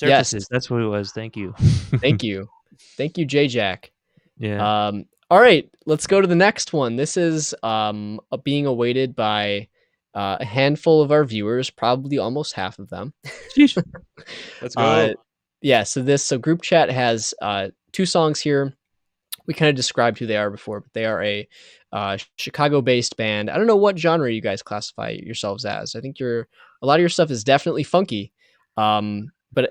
Yes, Surfaces. That's what it was. Thank you. thank you, thank you, J Jack. Yeah. All right, let's go to the next one. This is being awaited by a handful of our viewers, probably almost half of them. Sheesh. Let's go. Yeah, so group chat has 2 songs here. We kind of described who they are before, but they are a Chicago-based band. I don't know what genre you guys classify yourselves as. I think a lot of your stuff is definitely funky, but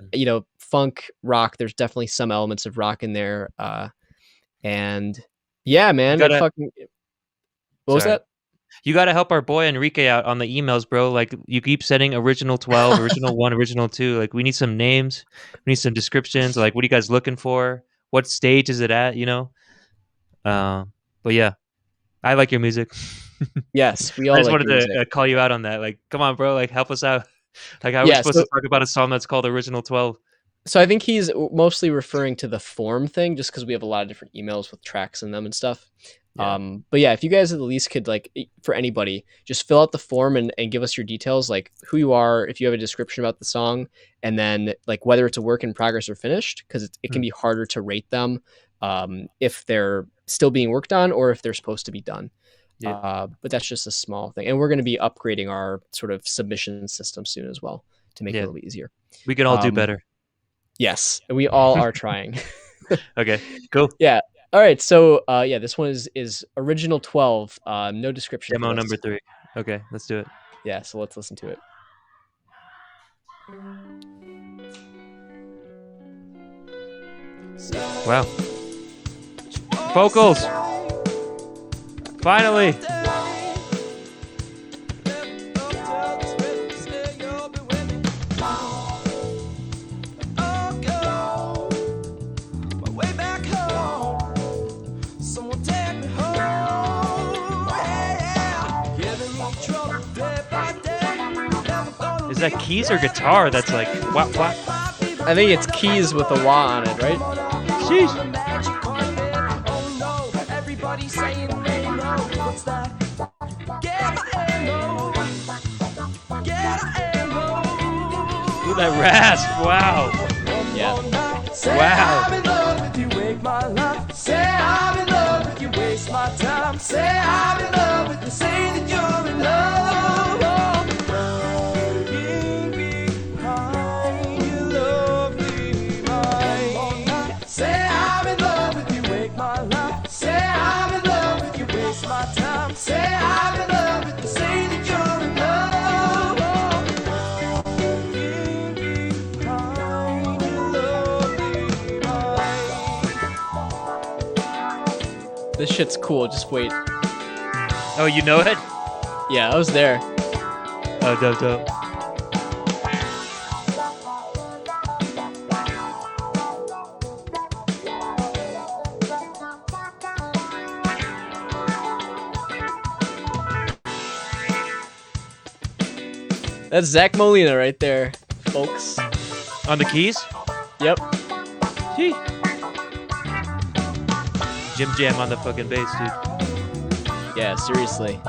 funk, rock. There's definitely some elements of rock in there. And yeah, man, gotta- it fucking. What was Sorry. that? You got to help our boy Enrique out on the emails, bro. Like, you keep sending original 12, original 1, original 2. Like, we need some names. We need some descriptions. Like, what are you guys looking for? What stage is it at, But yeah, I like your music. Yes, we all I just like wanted your to music. call you out on that. Like, come on, bro. Like, help us out. Like, how are we supposed to talk about a song that's called Original 12? So I think he's mostly referring to the form thing, just because we have a lot of different emails with tracks in them and stuff. Yeah. But yeah, if you guys at least could, like, for anybody, just fill out the form and give us your details, like who you are, if you have a description about the song, and then like whether it's a work in progress or finished, because it can be harder to rate them if they're still being worked on or if they're supposed to be done. Yeah. But that's just a small thing, and we're going to be upgrading our sort of submission system soon as well to make it a little bit easier. We can all do better. Yes, we all are trying. Okay, cool. Yeah. All right. So this one is original 12. No description. Demo number 3. Okay, let's do it. Yeah. So let's listen to it. Wow. Vocals. Finally. Is that keys or guitar that's like wah wah? I think it's keys with a wah on it, right? Sheesh. Ooh, that rasp! Wow. Yeah. Wow. Say I'm in love with you, waste my time. Say I'm in love with you, say that you're in love. Leave behind your lovely mind. Say I'm in love with you, wake my life. Say I'm in love with you, waste my time. Say I'm in love with you, say that you're in love. Leave behind your lovely mind. This shit's cool. Just wait. Oh, you know it? Yeah, I was there. Oh, dope, dope. That's Zach Molina right there, folks. On the keys? Yep. Gee. Jim Jam on the fucking bass, dude. Yeah, seriously.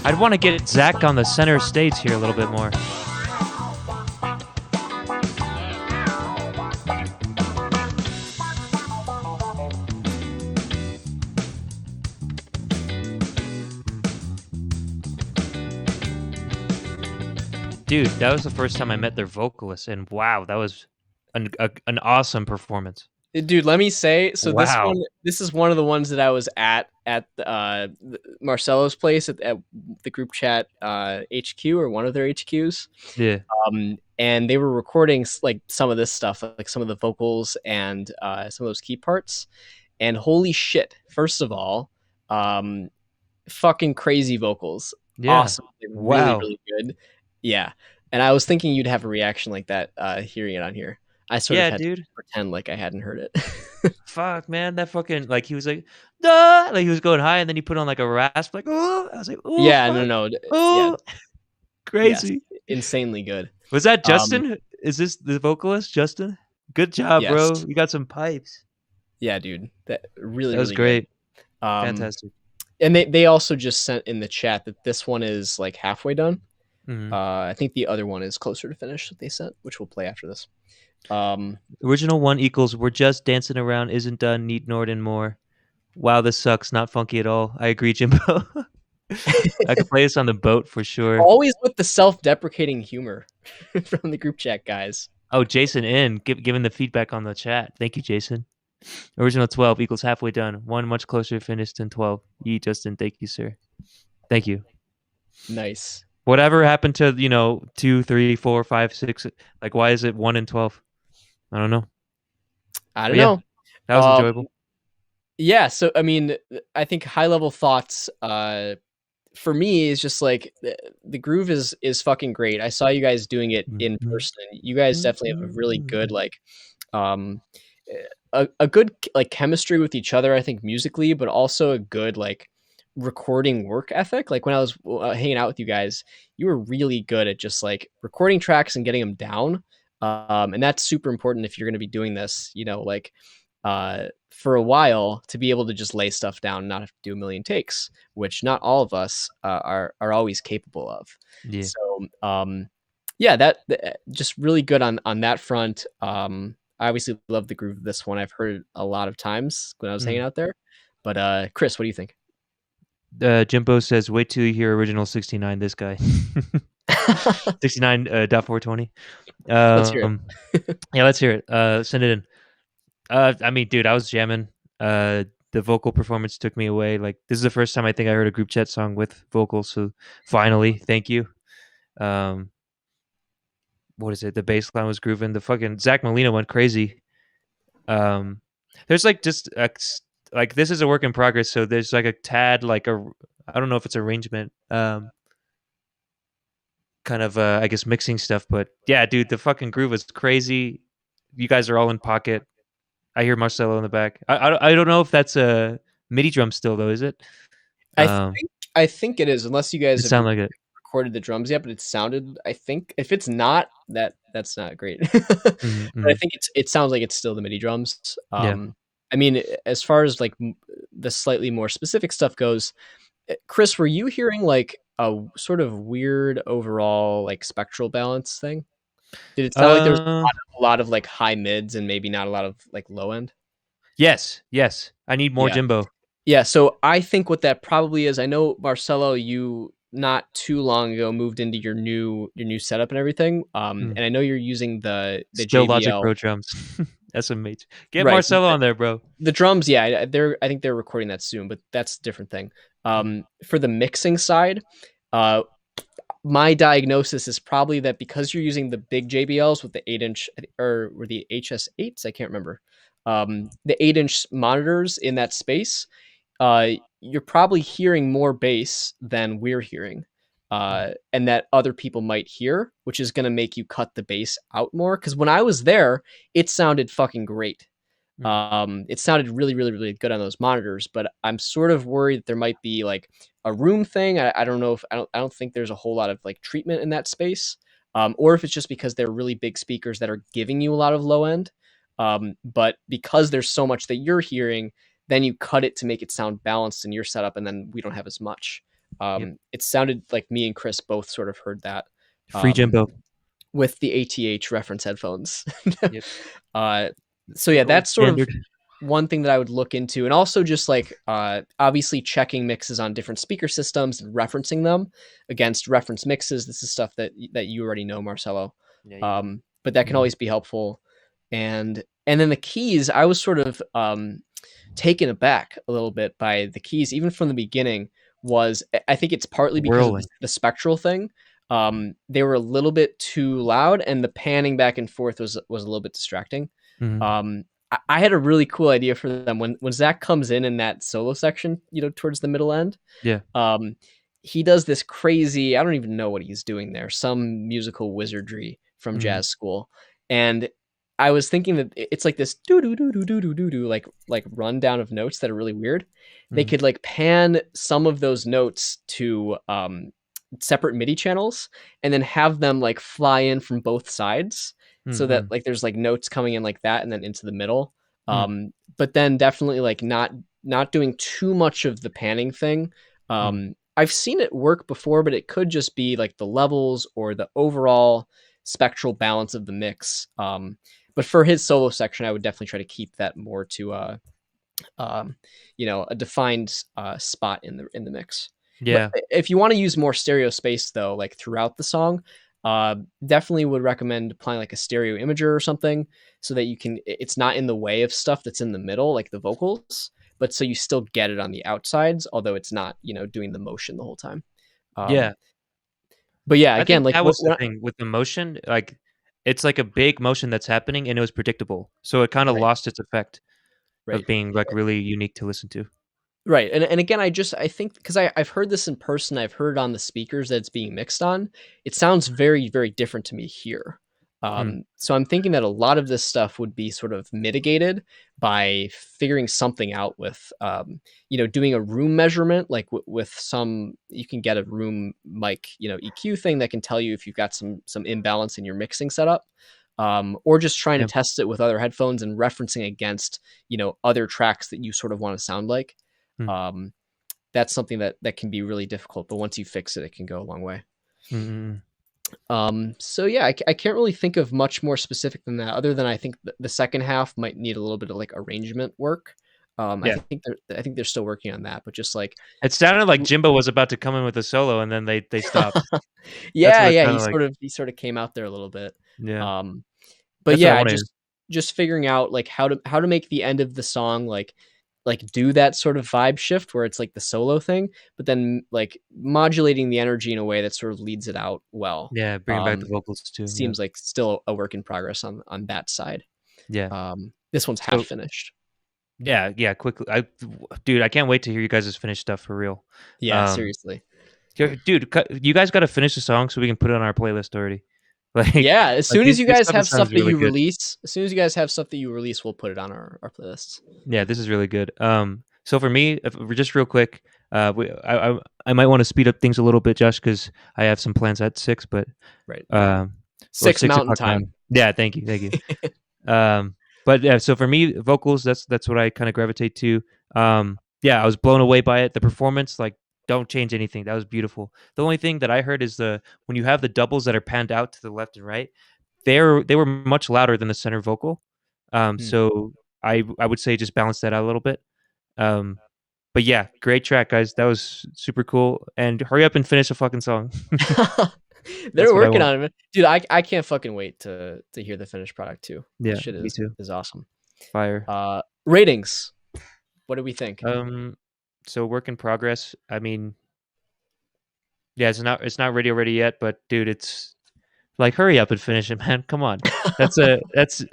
I'd want to get Zach on the center stage here a little bit more. Dude, that was the first time I met their vocalist, and wow, that was an awesome performance. Dude, let me say, so Wow. this is one of the ones that I was at Marcelo's place at the group chat HQ, or one of their HQs. Yeah. And they were recording like some of this stuff, like some of the vocals and some of those key parts. And holy shit, first of all, fucking crazy vocals. Yeah. Awesome. Wow. Really, really good. Yeah. And I was thinking you'd have a reaction like that hearing it on here. I sort of had to pretend like I hadn't heard it. Fuck, man, that fucking, like, he was like, duh! Like, he was going high, and then he put on like a rasp, like, oh, I was like, oh, yeah, fuck. no, Oh, yeah. crazy. Yes, insanely good. Was that Justin? Is this the vocalist, Justin? Good job, yes. bro. You got some pipes. Yeah, dude, that really was really great. Good. Fantastic. And they also just sent in the chat that this one is like halfway done. Mhm. I think the other one is closer to finish that they sent, which we'll play after this. Original 1 equals we're just dancing around, isn't done, need Norden more. Wow, this sucks, not funky at all. I agree, Jimbo. I could play this on the boat for sure. Always with the self-deprecating humor from the group chat guys. Oh, Jason giving the feedback on the chat. Thank you, Jason. Original 12 equals halfway done. One much closer finish than 12. Ye Justin, thank you, sir. Thank you. Nice. Whatever happened to 2, 3, 4, 5, 6? Like, why is it 1 and 12? I don't know. I But don't yeah, know. that was enjoyable. Yeah, so I mean, I think high level thoughts for me is just like the groove is fucking great. I saw you guys doing it in person. You guys definitely have a really good like um a good like chemistry with each other, I think musically, but also a good like recording work ethic. Like when I was hanging out with you guys, you were really good at just like recording tracks and getting them down. And that's super important if you're going to be doing this, like for a while to be able to just lay stuff down and not have to do a million takes, which not all of us are always capable of. Yeah. So yeah, that just really good on that front. I obviously love the groove of this one. I've heard it a lot of times when I was hanging out there. But Chris, what do you think? Jimbo says, wait till you hear original 69, this guy. 69.420. Let's hear it. Yeah, let's hear it. Send it in. I mean, dude, I was jamming. The vocal performance took me away. Like, this is the first time I think I heard a group chat song with vocals. So finally, thank you. What is it? The bass line was grooving. The fucking Zach Molina went crazy. There's like just like this is a work in progress. So there's like a tad like I don't know if it's arrangement. Kind of I guess mixing stuff, but yeah, dude, the fucking groove is crazy. You guys are all in pocket. I hear Marcelo in the back. I don't know if that's a MIDI drum still though, is it? I think it is, unless you guys It have sound like it. recorded the drums yet, but it sounded, I think if it's not, that's not great. Mm-hmm. But I think it sounds like it's still the MIDI drums. Yeah. I mean, as far as like the slightly more specific stuff goes, Chris, were you hearing like a sort of weird overall like spectral balance thing? Did it sound like there was a lot of like high mids and maybe not a lot of like low end? Yes. I need more Yeah. Jimbo. Yeah, so I think what that probably is, I know Marcelo, you not too long ago moved into your new setup and everything. And I know you're using the Still Logic JBL. Pro drums. That's amazing. Get Right. Marcelo on there, bro. The drums, yeah, I think they're recording that soon, but that's a different thing. For the mixing side, my diagnosis is probably that because you're using the big JBLs with the 8-inch or the HS8s, I can't remember, the 8-inch monitors in that space, you're probably hearing more bass than we're hearing, and that other people might hear, which is going to make you cut the bass out more. Because when I was there, it sounded fucking great. It sounded really, really, really good on those monitors, but I'm sort of worried that there might be like a room thing. I don't know if I don't think there's a whole lot of like treatment in that space, or if it's just because they're really big speakers that are giving you a lot of low end. But because there's so much that you're hearing, then you cut it to make it sound balanced in your setup, and then we don't have as much. It sounded like me and Chris both sort of heard that. Free Jimbo. With the ATH reference headphones. Yep. So yeah, that's sort Standard. of one thing that I would look into. And also just like obviously checking mixes on different speaker systems and referencing them against reference mixes. This is stuff that you already know, Marcelo. Yeah. But that can always be helpful. And then the keys, I was sort of taken aback a little bit by the keys, even from the beginning. I think it's partly because of the spectral thing. They were a little bit too loud, and the panning back and forth was a little bit distracting. I had a really cool idea for them when Zach comes in that solo section, towards the middle end. Yeah. He does this crazy, I don't even know what he's doing there, some musical wizardry from jazz school. And I was thinking that it's like this do do do do do do do do like rundown of notes that are really weird. They could like pan some of those notes to separate MIDI channels and then have them like fly in from both sides, so that like there's like notes coming in like that and then into the middle. But then definitely like not doing too much of the panning thing. I've seen it work before, but it could just be like the levels or the overall spectral balance of the mix. But for his solo section, I would definitely try to keep that more to a defined spot in the mix. Yeah. But if you want to use more stereo space though, like throughout the song, Definitely would recommend applying like a stereo imager or something so that it's not in the way of stuff that's in the middle, like the vocals, but so you still get it on the outsides, although it's not, doing the motion the whole time. Yeah. But yeah, I again, think like that was the thing with the motion. Like, it's like a big motion that's happening, and it was predictable, so it kind of Right. lost its effect Right. of being like really unique to listen to. Right. And again, I think because I've heard this in person, I've heard on the speakers that it's being mixed on. It sounds very, very different to me here. So I'm thinking that a lot of this stuff would be sort of mitigated by figuring something out with, doing a room measurement, like with some, you can get a room mic, EQ thing that can tell you if you've got some imbalance in your mixing setup. Or just trying to test it with other headphones and referencing against, other tracks that you sort of want to sound like. That's something that can be really difficult, but once you fix it, it can go a long way. So yeah, I can't really think of much more specific than that, other than I think the second half might need a little bit of like arrangement work. I think they're still working on that, but just like it sounded like Jimbo was about to come in with a solo, and then they stopped. yeah, he sort of came out there a little bit. Yeah. But yeah, just figuring out like how to make the end of the song like do that sort of vibe shift where it's like the solo thing, but then like modulating the energy in a way that sort of leads it out well. Yeah, bringing back the vocals too. Seems like still a work in progress on that side. Yeah. This one's half finished. Yeah, quickly. Dude, I can't wait to hear you guys' finished stuff for real. Yeah, seriously. Dude, you guys got to finish the song so we can put it on our playlist already. Like, yeah, as soon as you guys have stuff that you release, we'll put it on our playlists. Yeah, this is really good. So for me, just real quick, I might want to speed up things a little bit, Josh, because I have some plans at 6. But right, 6 Mountain time. Yeah, thank you. But yeah, so for me, vocals, that's what I kind of gravitate to. Yeah, I was blown away by it. The performance, like, don't change anything. That was beautiful. The only thing that I heard is when you have the doubles that are panned out to the left and right, they were much louder than the center vocal. So I would say just balance that out a little bit. But yeah, great track, guys. That was super cool. And hurry up and finish the fucking song. They're working on it, dude. I can't fucking wait to hear the finished product too. Yeah, shit me too. Is awesome. Fire. Ratings. What do we think? So work in progress. I mean, yeah, it's not radio ready yet, but dude, it's like, hurry up and finish it, man. Come on. That's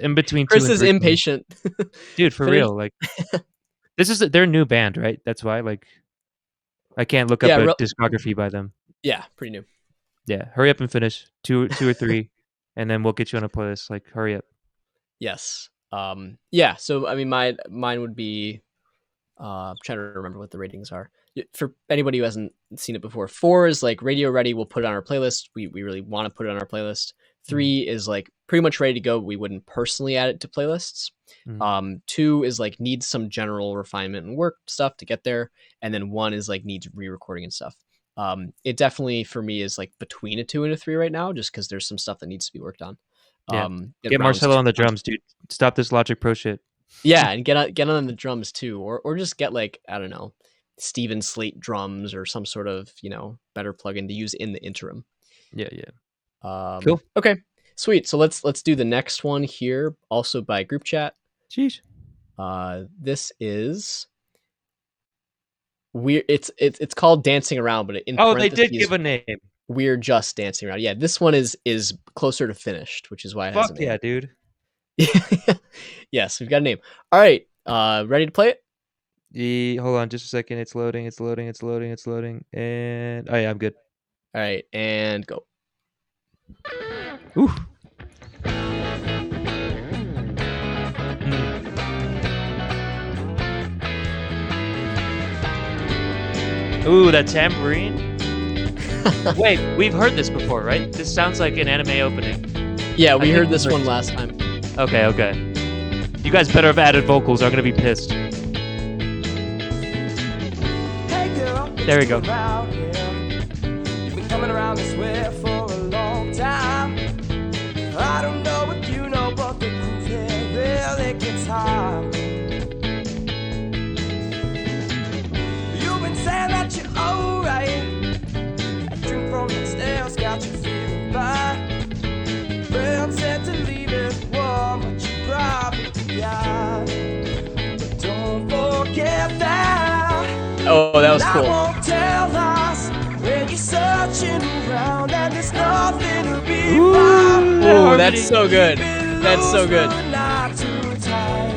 in between. Chris is impatient. Dude, for real. Like, this is their new band, right? That's why, like, I can't look up a discography by them. Yeah, pretty new. Yeah, hurry up and finish 2 or 3, and then we'll get you on a playlist. Like, hurry up. Yes. Yeah. So I mean, mine would be. I'm trying to remember what the ratings are. For anybody who hasn't seen it before, 4 is like radio ready. We'll put it on our playlist. We really want to put it on our playlist. 3 is like pretty much ready to go. We wouldn't personally add it to playlists. 2 is like needs some general refinement and work stuff to get there. And then 1 is like needs re-recording and stuff. It definitely for me is like between a 2 and a 3 right now, just because there's some stuff that needs to be worked on. Yeah. Get Marcelo on the drums, dude. Stop this Logic Pro shit. Yeah, and get on the drums too, or just get like, I don't know, Steven Slate drums or some sort of better plugin to use in the interim. Yeah. Cool. Okay, sweet. So let's do the next one here, also by group chat. Jeez. This is weird. It's called Dancing Around, but they did give a name. We're just dancing around. Yeah, this one is closer to finished, which is why it has a name. Yeah, dude. Yes, we've got a name. All right, ready to play it? Hold on just a second. It's loading. And oh yeah, I'm good. All right, and go. Ooh. Ooh, that tambourine. Wait, we've heard this before, right? This sounds like an anime opening. Yeah, we heard this one last time. Okay. You guys better have added vocals. I'm gonna be pissed. Hey girl, there we go. You've been coming around this way for a long time. I don't know what you know, but the groove here really gets high. You've been saying that you're alright. A drink from the stairs got you feeling fine. Oh, that was I cool. won't tell lies when you're searching around and there's nothing to be Ooh, found. that Oh, harmony. that's so good. That's so good. But not too tight.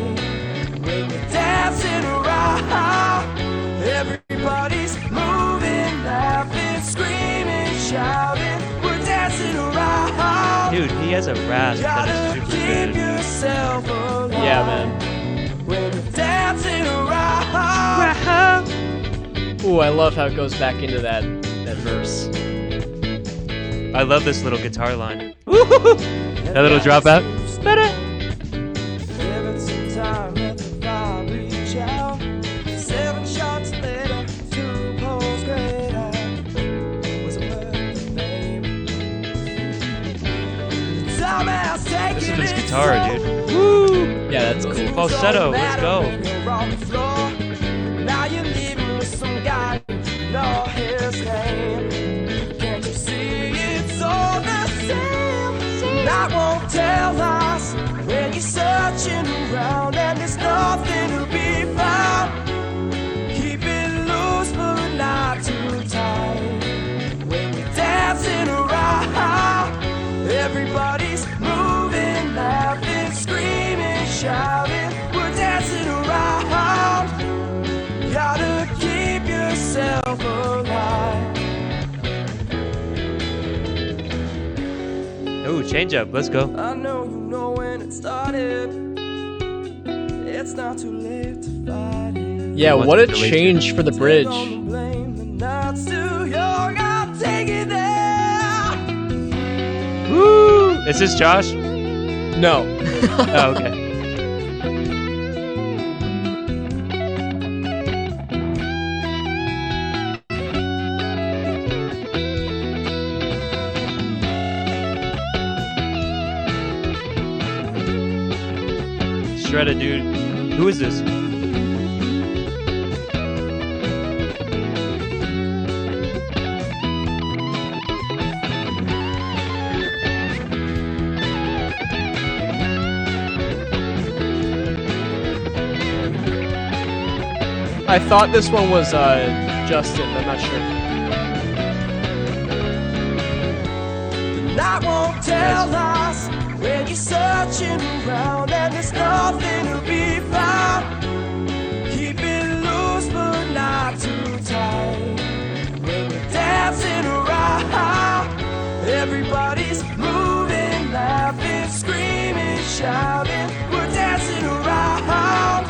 When you're dancing around, everybody's moving, laughing, screaming, shouting. We're dancing around. Dude, he has a rasp that is Gotta super keep good. yourself alive. Yeah, man. When you're dancing around. Ooh, I love how it goes back into that verse. I love this little guitar line. That little drop out. Give it some time, let the vibe reach out. 7 shots later, 2 poles grayed out. Was it worth the name? Time has taken Listen to this its guitar, toll. dude. Yeah, that's cool. Falsetto, let's go. When you're on the floor, now you're living with some guy who know his name. Can't you see it's all the same? And I won't tell lies when you're searching around and there's nothing to be found. Keep it loose but not too tight. When you're dancing around, everybody's moving, laughing, screaming, shouting. We're dancing around. Gotta keep yourself alive. Oh, change up. Let's go. I know you know when it started. It's not too late to fight it. Yeah, What's what a with the laser? change for the bridge. Don't blame the night's too young. I'll take it there. Woo! Is this Josh? No. Oh, okay. Shredder, dude. Who is this? I thought this one was Justin, but I'm not sure. And I won't tell lies when you're searching around and there's nothing to be found. Keep it loose but not too tight. When you're dancing around, everybody's moving, laughing, screaming, shouting. We're dancing around.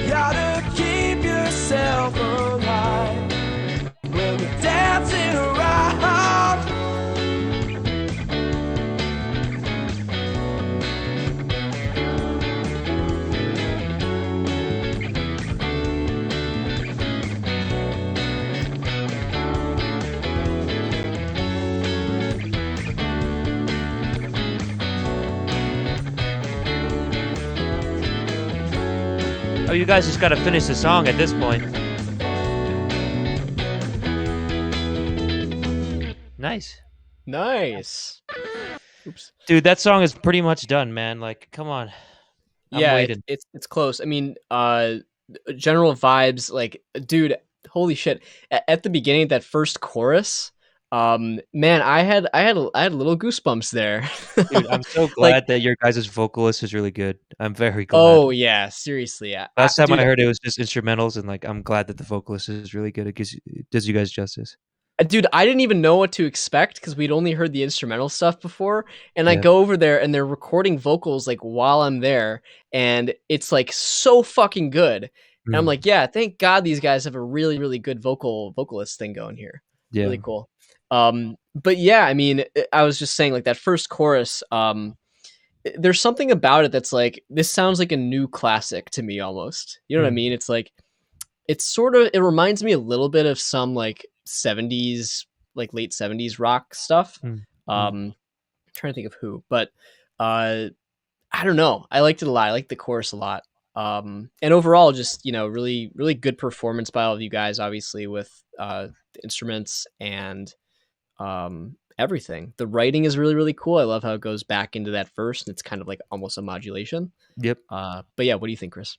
Gotta keep yourself alive. When you're dancing around. Oh, you guys just gotta finish the song at this point. Nice. Nice. Oops. Dude, that song is pretty much done, man. Like, come on. I'm Yeah, waiting. it's close. I mean, general vibes, like, dude, holy shit! At the beginning, that first chorus, man, I had little goosebumps there. Dude, I'm so Like, glad that your guys' vocalist is really good. I'm very glad. oh yeah, seriously, yeah. Last time Dude, I heard it was just instrumentals, and like I'm glad that the vocalist is really good. It does you guys justice. dude, I didn't even know what to expect because we'd only heard the instrumental stuff before, and I Yeah. go over there and they're recording vocals like while I'm there, and it's like so fucking good. And I'm Mm, like, yeah, thank God these guys have a really, really good vocalist thing going here. yeah. Really cool. But yeah, I mean, I was just saying, like, that first chorus, there's something about it that's like, this sounds like a new classic to me almost. You know what I Mm. mean? It's like, it's sort of, it reminds me a little bit of some like 70s, like late 70s rock stuff. Mm, I'm trying to think of who, but I don't know. I liked it a lot. I liked the chorus a lot. And overall, just, you know, really, really good performance by all of you guys, obviously, with the instruments and everything. The writing is really, really cool. I love how it goes back into that verse and it's kind of like almost a modulation. Yep. But yeah, what do you think, Chris?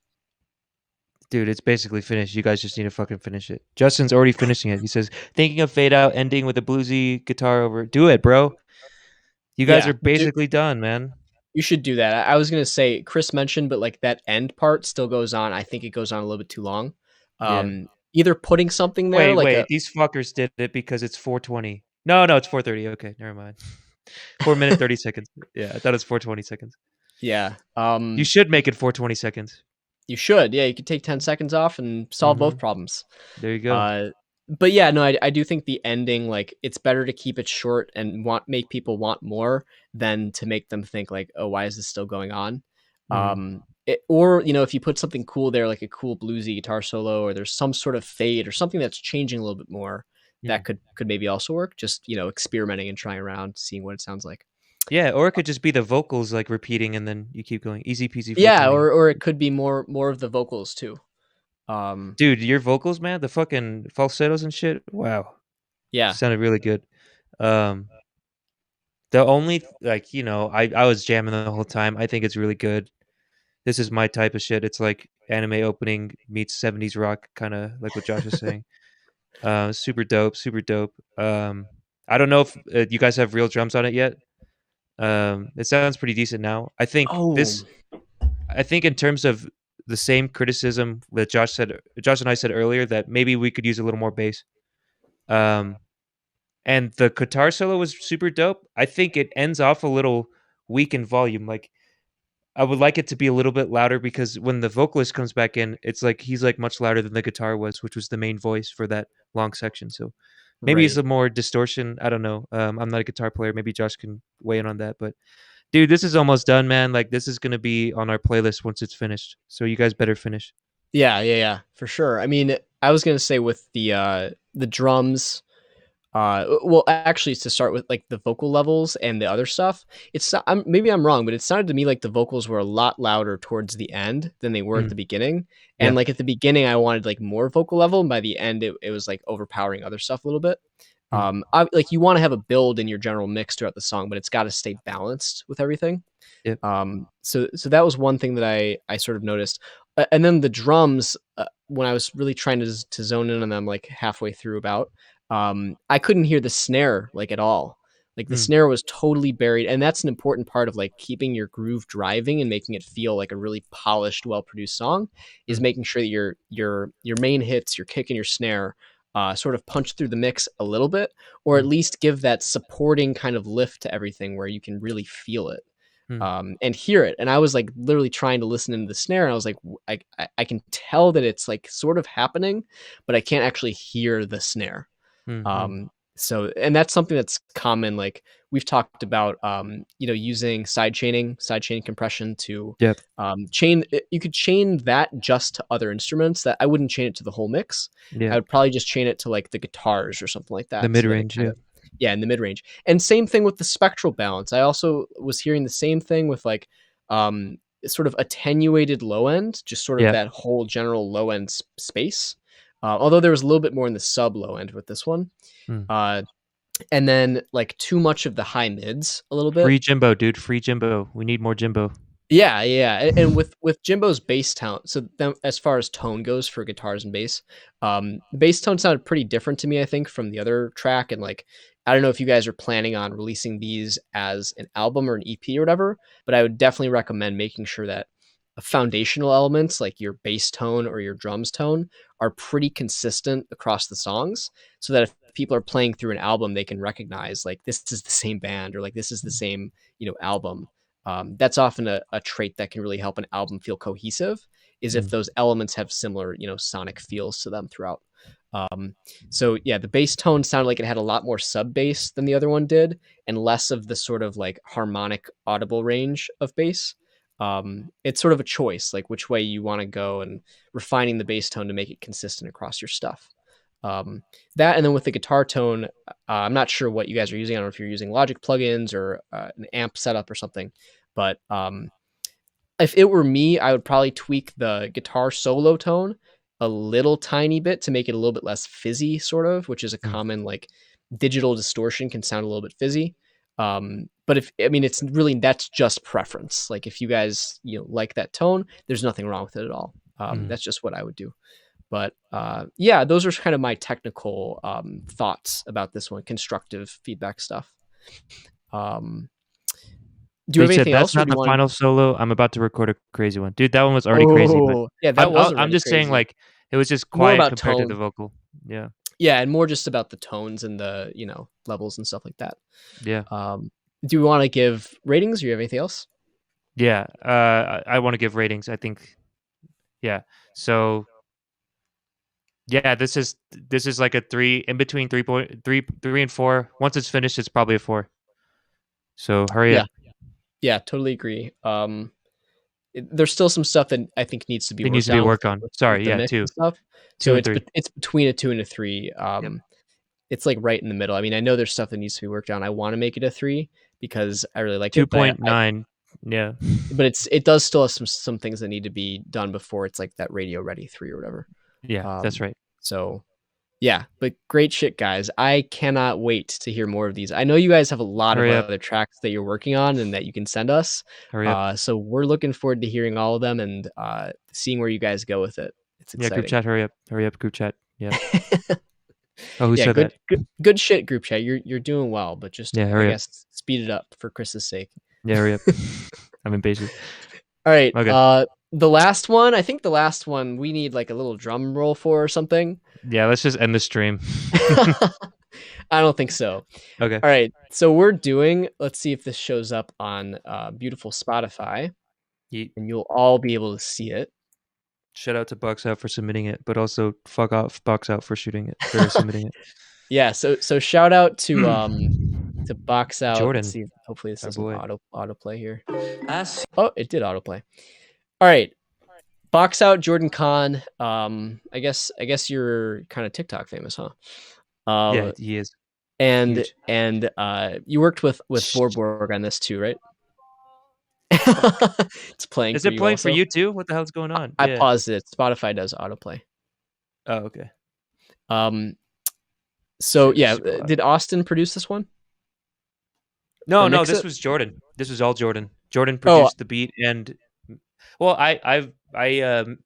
Dude, it's basically finished. You guys just need to fucking finish it. Justin's already finishing it. He says, thinking of fade out, ending with a bluesy guitar over. Do it, bro. You guys Yeah, are basically done, man. you should do that. I was gonna say Chris mentioned, but like that end part still goes on. I think it goes on a little bit too long. Yeah. Either putting something there, Wait, like wait. a These fuckers did it because it's 4:20. No, it's 4:30. Okay, never mind. 4 minute 30 seconds. Yeah, I thought it was 4:20 seconds. yeah. You should make it 4:20 seconds. You should. Yeah, you could take 10 seconds off and solve both problems. There you go. But yeah, no, I do think the ending, like, it's better to keep it short and make people want more than to make them think like, oh, why is this still going on? Or if you put something cool there, like a cool bluesy guitar solo, or there's some sort of fade or something that's changing a little bit more, that could maybe also work. Just experimenting and trying around, seeing what it sounds like. Yeah, or it could just be the vocals like repeating and then you keep going. Easy peasy Yeah, 420. or it could be more of the vocals too. Dude, your vocals, man, the fucking falsettos and shit. Wow. Yeah. Sounded really good. The only I was jamming the whole time. I think it's really good. This is my type of shit. It's like anime opening meets 70s rock, kind of like what Josh was saying. Super dope, super dope. I don't know if you guys have real drums on it yet. It sounds pretty decent now. I think in terms of the same criticism that Josh and I said earlier, that maybe we could use a little more bass. And the guitar solo was super dope. I think it ends off a little weak in volume. Like, I would like it to be a little bit louder, because when the vocalist comes back in, it's like he's like much louder than the guitar was, which was the main voice for that long section. So maybe it's Right. a more distortion. I don't know. I'm not a guitar player. Maybe Josh can weigh in on that. But dude, this is almost done, man. Like, this is gonna be on our playlist once it's finished. So you guys better finish. Yeah, for sure. I mean, I was gonna say with the drums, well, actually, to start with, like the vocal levels and the other stuff, maybe I'm wrong, but it sounded to me like the vocals were a lot louder towards the end than they were at the beginning. And Yeah. like at the beginning, I wanted like more vocal level, and by the end, it was like overpowering other stuff a little bit. Like you want to have a build in your general mix throughout the song, but it's got to stay balanced with everything. Yep. So that was one thing that I sort of noticed. And then the drums, when I was really trying to zone in on them, like halfway through about, I couldn't hear the snare like at all. Like the snare was totally buried, and that's an important part of like keeping your groove driving and making it feel like a really polished, well-produced song, is making sure that your main hits, your kick and your snare, sort of punch through the mix a little bit, or at least give that supporting kind of lift to everything where you can really feel it. And hear it. And I was like literally trying to listen into the snare, and I was like, I can tell that it's like sort of happening, but I can't actually hear the snare. So, and that's something that's common. Like we've talked about, using side chaining compression to Yep. chain. You could chain that just to other instruments. That I wouldn't chain it to the whole mix. Yeah. I would probably just chain it to like the guitars or something like that. The so that mid it range. kind Yeah. of- yeah, in the mid range. And same thing with the spectral balance. I also was hearing the same thing with like sort of attenuated low end, just sort of that whole general low end space. Although there was a little bit more in the sub low end with this one. And then like too much of the high mids a little bit. Free Jimbo, dude. Free Jimbo. We need more Jimbo. Yeah. And with Jimbo's bass tone, so then as far as tone goes for guitars and bass, the bass tone sounded pretty different to me, I think, from the other track. And like, I don't know if you guys are planning on releasing these as an album or an EP or whatever, but I would definitely recommend making sure that foundational elements like your bass tone or your drums tone are pretty consistent across the songs, so that if people are playing through an album, they can recognize like this is the same band, or like this is the same album. That's often a trait that can really help an album feel cohesive, is if those elements have similar sonic feels to them throughout. So yeah, the bass tone sounded like it had a lot more sub bass than the other one did, and less of the sort of like harmonic audible range of bass. It's sort of a choice, like which way you want to go, and refining the bass tone to make it consistent across your stuff. That, and then with the guitar tone, I'm not sure what you guys are using. I don't know if you're using Logic plugins or an amp setup or something, but if it were me, I would probably tweak the guitar solo tone a little tiny bit to make it a little bit less fizzy, sort of, which is a common like digital distortion can sound a little bit fizzy. but it's really, that's just preference. Like if you guys, like that tone, there's nothing wrong with it at all. That's just what I would do. But yeah, those are kind of my technical thoughts about this one, constructive feedback stuff. Do you have anything else? That's not the final solo. I'm about to record a crazy one, dude. That one was already crazy, but yeah, that wasn't. I'm just saying, like, it was just more quiet about compared tone. to the vocal. Yeah, yeah, and more just about the tones and the levels and stuff like that. Yeah. Do we want to give ratings, or you have anything else? Yeah, I want to give ratings. I think, yeah. So, yeah, this is like a 3, in between 3 and 4. Once it's finished, it's probably a 4. So hurry up. Yeah, totally agree. There's still some stuff that I think needs to be worked on. Sorry, yeah, 2. Stuff. So it's between a 2 and a 3. It's like right in the middle. I mean, I know there's stuff that needs to be worked on. I want to make it a 3 because I really like 2.9. Yeah, but it does still have some things that need to be done before it's like that radio ready 3 or whatever. Yeah, that's right. So yeah, but great shit, guys. I cannot wait to hear more of these. I know you guys have a lot of other tracks that you're working on and that you can send us. So we're looking forward to hearing all of them and seeing where you guys go with it. It's exciting. Yeah, group chat, hurry up, group chat. Yeah. Oh, who said that? Good shit, group chat. You're doing well, but just I guess speed it up for Chris's sake. Yeah, hurry up. I'm impatient. All right. Okay. The last one, I think we need like a little drum roll for or something. Yeah, let's just end the stream. I don't think so. Okay. All right. So let's see if this shows up on beautiful Spotify. And you'll all be able to see it. Shout out to Box Out for submitting it, but also fuck off Box Out for submitting it. Yeah, so shout out to Box Out. Jordan. Let's see, hopefully this doesn't autoplay here. Oh, it did autoplay. All right. Box Out, Jordan Kahn. I guess you're kind of TikTok famous, huh? Yeah, he is. And huge. And you worked with Borborg on this too, right? It's playing. Is it playing for you too? What the hell's going on? I paused it. Spotify does autoplay. Oh, okay. So yeah, did Austin produce this one? No, this was Jordan. This was all Jordan. Jordan produced the beat, and well, I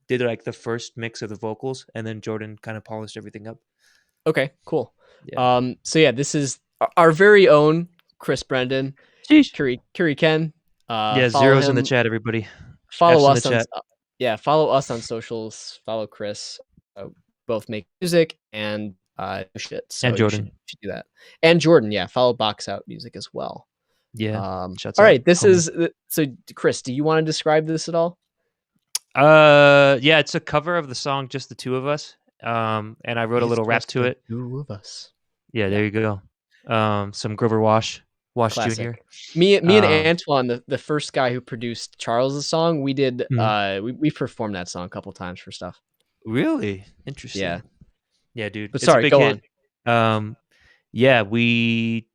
did like the first mix of the vocals, and then Jordan kind of polished everything up. Okay, cool. Yeah. So yeah, this is our very own Chris Brendan, Curry Ken. Zeros in the chat, everybody. Follow us on follow us on socials. Follow Chris. Both make music and shit. So and Jordan should do that. And Jordan, follow Box Out Music as well. Yeah. All right. This is so. Chris, do you want to describe this at all? Yeah, it's a cover of the song "Just the Two of Us," and I wrote a little rap to it. Two of us. Yeah, there you go. Some Grover Wash Jr. Me and Antoine, the first guy who produced Charles' song, we did. We performed that song a couple times for stuff. Really interesting. Yeah, dude. But sorry, go on. Yeah, he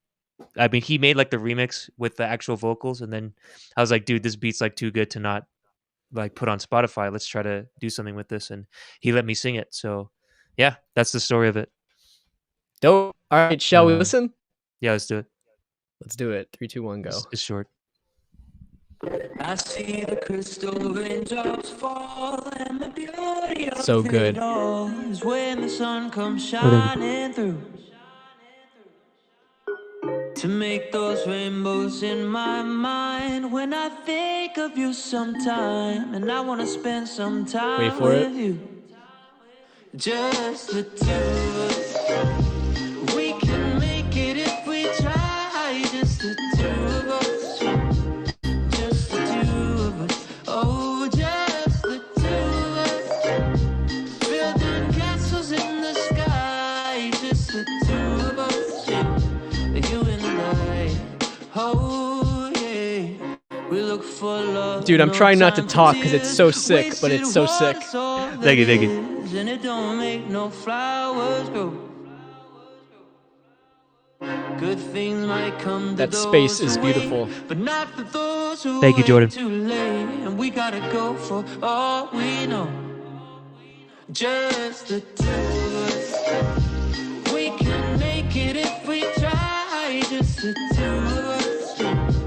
made like the remix with the actual vocals, and then I was like, dude, this beat's like too good to not like put on Spotify. Let's try to do something with this, and he let me sing it. So yeah, that's the story of it. Dope. All right, shall we listen? Yeah, let's do it. Let's do it. 3, 2, 1, go. It's short. I see the crystal raindrops fall, and the beauty of so good. Is when the sun comes shining through to make those rainbows in my mind. When I think of you sometime, and I want to spend some time with you, just the two of us. We can make it if we try. Just the two of us. Just the two of us. Oh, just the two of us. Building castles in the sky. Just the two of us. You and I. Oh, yeah. We look for love. Dude, I'm trying not to talk because it's so sick, but it's so sick. Thank you. And it don't make no flowers grow. Good things might come to that space is beautiful. But not for those who Thank you, Jordan. Too late, and we gotta go for all we know. Just the two of us. We can make it if we try. Just the two of us.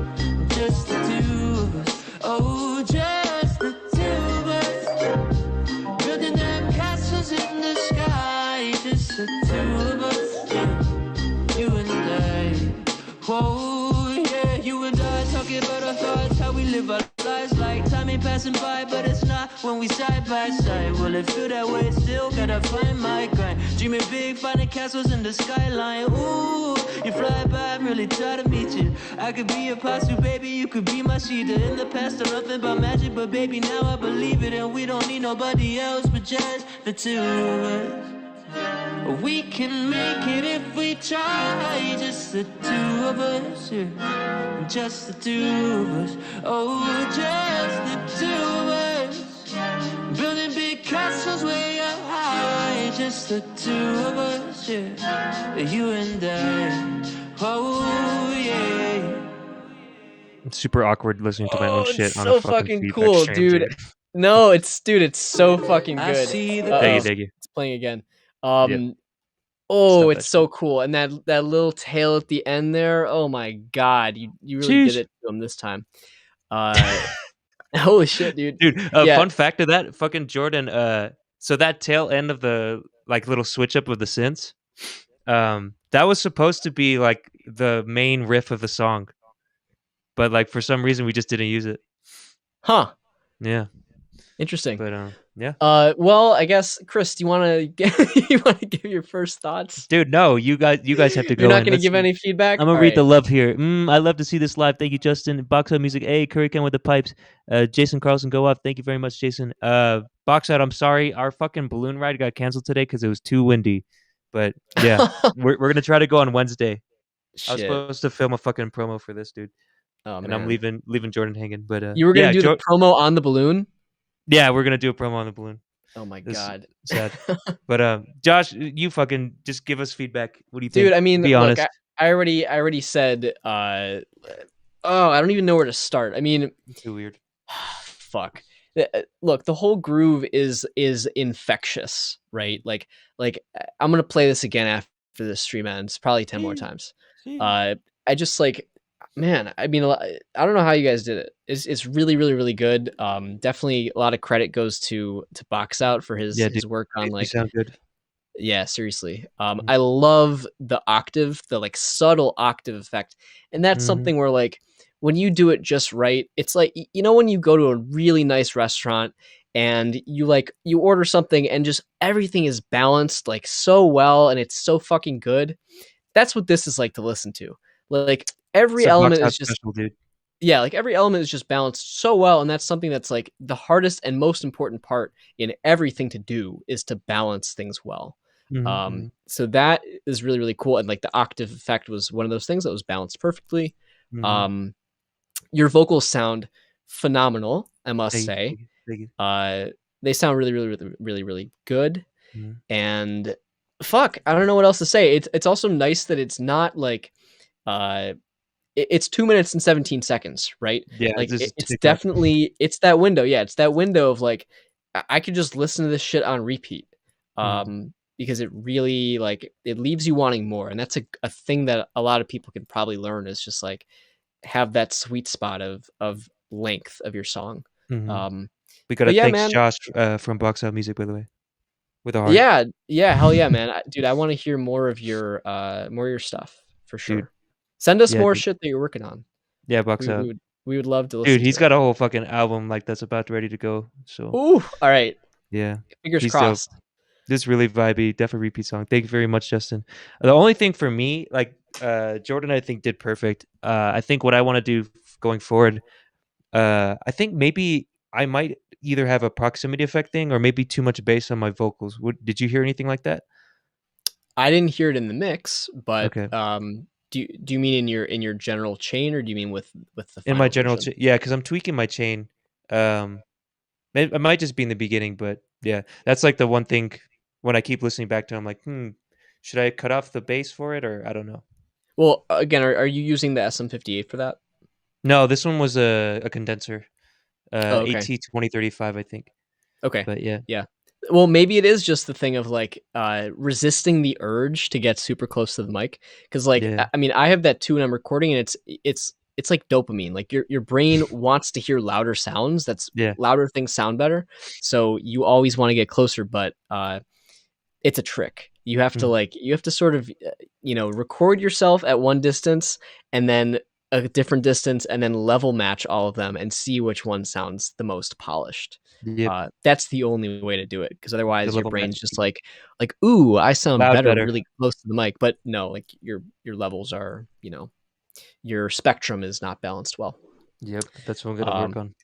passing by, but it's not when we side by side. Will it feel that way still? Gotta find my grind. Dreaming big, finding castles in the skyline. Ooh, you fly by, I'm really trying to meet you. I could be your pasu, baby, you could be my Sheeta. In the past, I'm nothing but magic, but baby, now I believe it. And we don't need nobody else but just the two of us. We can make it if we try, just the two of us, yeah. Just the two of us, oh, just the two of us. Building big castles way up high, just the two of us, yeah. You and I, oh, yeah. It's super awkward listening to my own shit it's on so a fucking fucking feedback cool, stream, dude. No, it's so fucking I good. see the Thank you. It's playing again. Stop that It's so shit. cool, and that little tail at the end there. Oh my god, you really Jeez. did it to him this time. Holy shit, dude! Dude, Yeah. fun fact of that, fucking Jordan, so that tail end of the like little switch up of the synths, that was supposed to be like the main riff of the song. But like for some reason we just didn't use it. Huh. Yeah. Interesting. But yeah. Well, I guess Chris, do you want to give your first thoughts? Dude, no, you guys have to go. You're not in. going to Let's- give any feedback. I'm gonna All read the right. love here. I love to see this live. Thank you, Justin. Box Out Music. Hey, Currycan with the pipes. Jason Carlson, go off. Thank you very much, Jason. Box Out. I'm sorry, our fucking balloon ride got canceled today because it was too windy. But yeah, we're gonna try to go on Wednesday. I was Shit. supposed to film a fucking promo for this, dude, Oh, and man. I'm leaving Jordan hanging. But You were going yeah, to do the promo on the balloon? yeah, we're gonna do a promo on the balloon. Oh my This- god. Sad. But Josh, you fucking just give us feedback. What do you think? Dude, I mean, be honest. look, I already said I don't even know where to start. I mean, Too weird. fuck. Look, the whole groove is infectious, right? Like I'm going to play this again after the stream ends, probably 10 more times. I just like, man, I mean, I don't know how you guys did it. It's really, really, really good. Definitely a lot of credit goes to Box Out for his work on You like, sound good. yeah, seriously. Mhm. I love the octave, the like subtle octave effect. And that's Mhm. something where like when you do it just right, it's like, you know, when you go to a really nice restaurant and you order something and just everything is balanced like so well and it's so fucking good. That's what this is like to listen to. Like every It's a element Box Out is just special, dude. yeah, like every element is just balanced so well, and that's something that's like the hardest and most important part in everything to do is to balance things well. Mhm. So that is really, really cool, and like the octave effect was one of those things that was balanced perfectly. Mhm. Your vocals sound phenomenal, I must Thank say. you, thank you. They sound really, really, really, really, really good. Mhm. And fuck, I don't know what else to say. It's also nice that it's not like it's 2 minutes and 17 seconds, right? Yeah, Like this is it's TikTok. definitely it's that window. Yeah, it's that window of like I could just listen to this shit on repeat. Because it really like it leaves you wanting more. And that's a thing that a lot of people can probably learn is just like have that sweet spot of length of your song. Mhm. We gotta yeah, thank man. Josh from Box Out Music, by the way, with a heart. Yeah, hell yeah, man. Dude, I want to hear more of your stuff for sure. Dude. Send us Yeah, more dude. shit that you're working on. Yeah, Box We, Out. we would love to listen Dude, he's to got a whole fucking album like that's about ready to go. So it. Ooh, all right. yeah, Fingers he's dope. crossed. This is really vibey, definitely repeat song. Thank you very much, Justin. The only thing for me, like Jordan, I think did perfect. I think what I want to do going forward, I think maybe I might either have a proximity effect thing or maybe too much bass on my vocals. Did you hear anything like that? I didn't hear it in the mix, but Okay. do you mean in your general chain or do you mean with the In my final general, version? yeah, because I'm tweaking my chain. It might just be in the beginning, but yeah, that's like the one thing when I keep listening back to it, I'm like, should I cut off the bass for it or I don't know. Well, again, are you using the SM58 for that? No, this one was a condenser, okay. AT2035, I think. Okay. But yeah. Well, maybe it is just the thing of like resisting the urge to get super close to the mic, because like Yeah. I mean I have that too when I'm recording, and it's like dopamine. Like your brain wants to hear louder sounds. Yeah. Louder things sound better, so you always want to get closer. But it's a trick. You have to sort of record yourself at one distance and then a different distance and then level match all of them and see which one sounds the most polished. Yep. That's the only way to do it, because The otherwise your level brain's match. just like, ooh, I sound Loud better, better. really close to the mic. But no, like your levels are, your spectrum is not balanced well. Yep. That's what I'm gonna work on.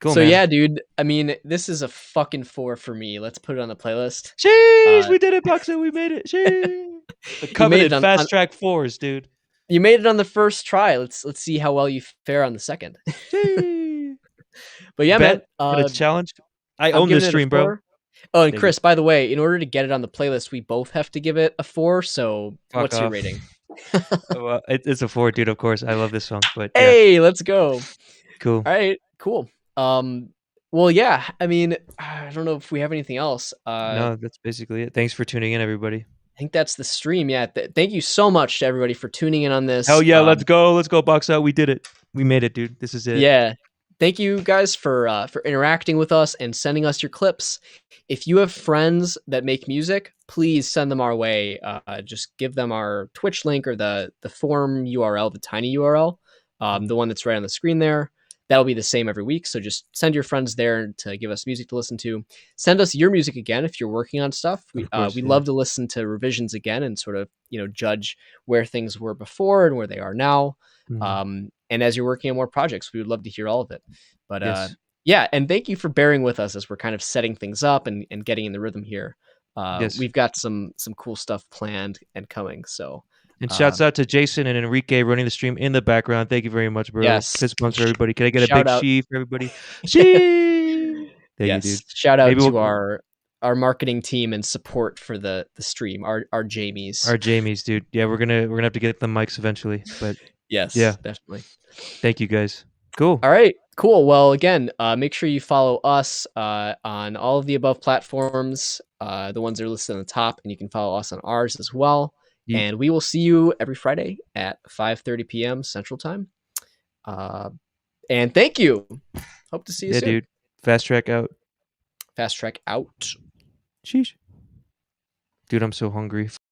Cool, man. Yeah, dude. I mean, this is a fucking 4 for me. Let's put it on the playlist. Jeez, we did it, Boxer. We made it. Jeez. The coveted fast track 4s, dude. You made it on the first try. Let's see how well you fare on the second. But yeah, Bet man. for the challenge. I own this stream, bro. Oh, and Chris, by the way, in order to get it on the playlist, we both have to give it a 4. So what's your rating? Well, it's a 4, dude. Of course, I love this song. But hey, let's go. Cool. All right, cool. Well, yeah. I mean, I don't know if we have anything else. No, that's basically it. Thanks for tuning in, everybody. I think that's the stream. Yeah. Thank you so much to everybody for tuning in on this. Hell yeah, let's go, Box Out. We did it. We made it, dude. This is it. Yeah. Thank you guys for interacting with us and sending us your clips. If you have friends that make music, please send them our way. Just give them our Twitch link or the forum URL, the tiny URL, the one that's right on the screen there. That'll be the same every week. So just send your friends there to give us music to listen to. Send us your music again if you're working on stuff. We love to listen to revisions again and sort of judge where things were before and where they are now. Mm-hmm. And as you're working on more projects, we would love to hear all of it. But yes. Yeah, and thank you for bearing with us as we're kind of setting things up and getting in the rhythm here. Yes. We've got some cool stuff planned and coming. So. And shouts out to Jason and Enrique running the stream in the background. Thank you very much, bro. Yes. Fist bumps for everybody. Can I get a big she for everybody? She. Thank you, dude. Shout out to our marketing team and support for the stream. Our Jamies. Our Jamies, dude. Yeah, we're gonna have to get the mics eventually. But yes, yeah, definitely. Thank you guys. Cool. All right, cool. Well, again, make sure you follow us on all of the above platforms, the ones that are listed on the top, and you can follow us on ours as well. Yeah. And we will see you every Friday at 5:30 p.m. Central Time. And thank you. Hope to see you soon. Dude. FastTrack out. FastTrack out. Sheesh. Dude, I'm so hungry.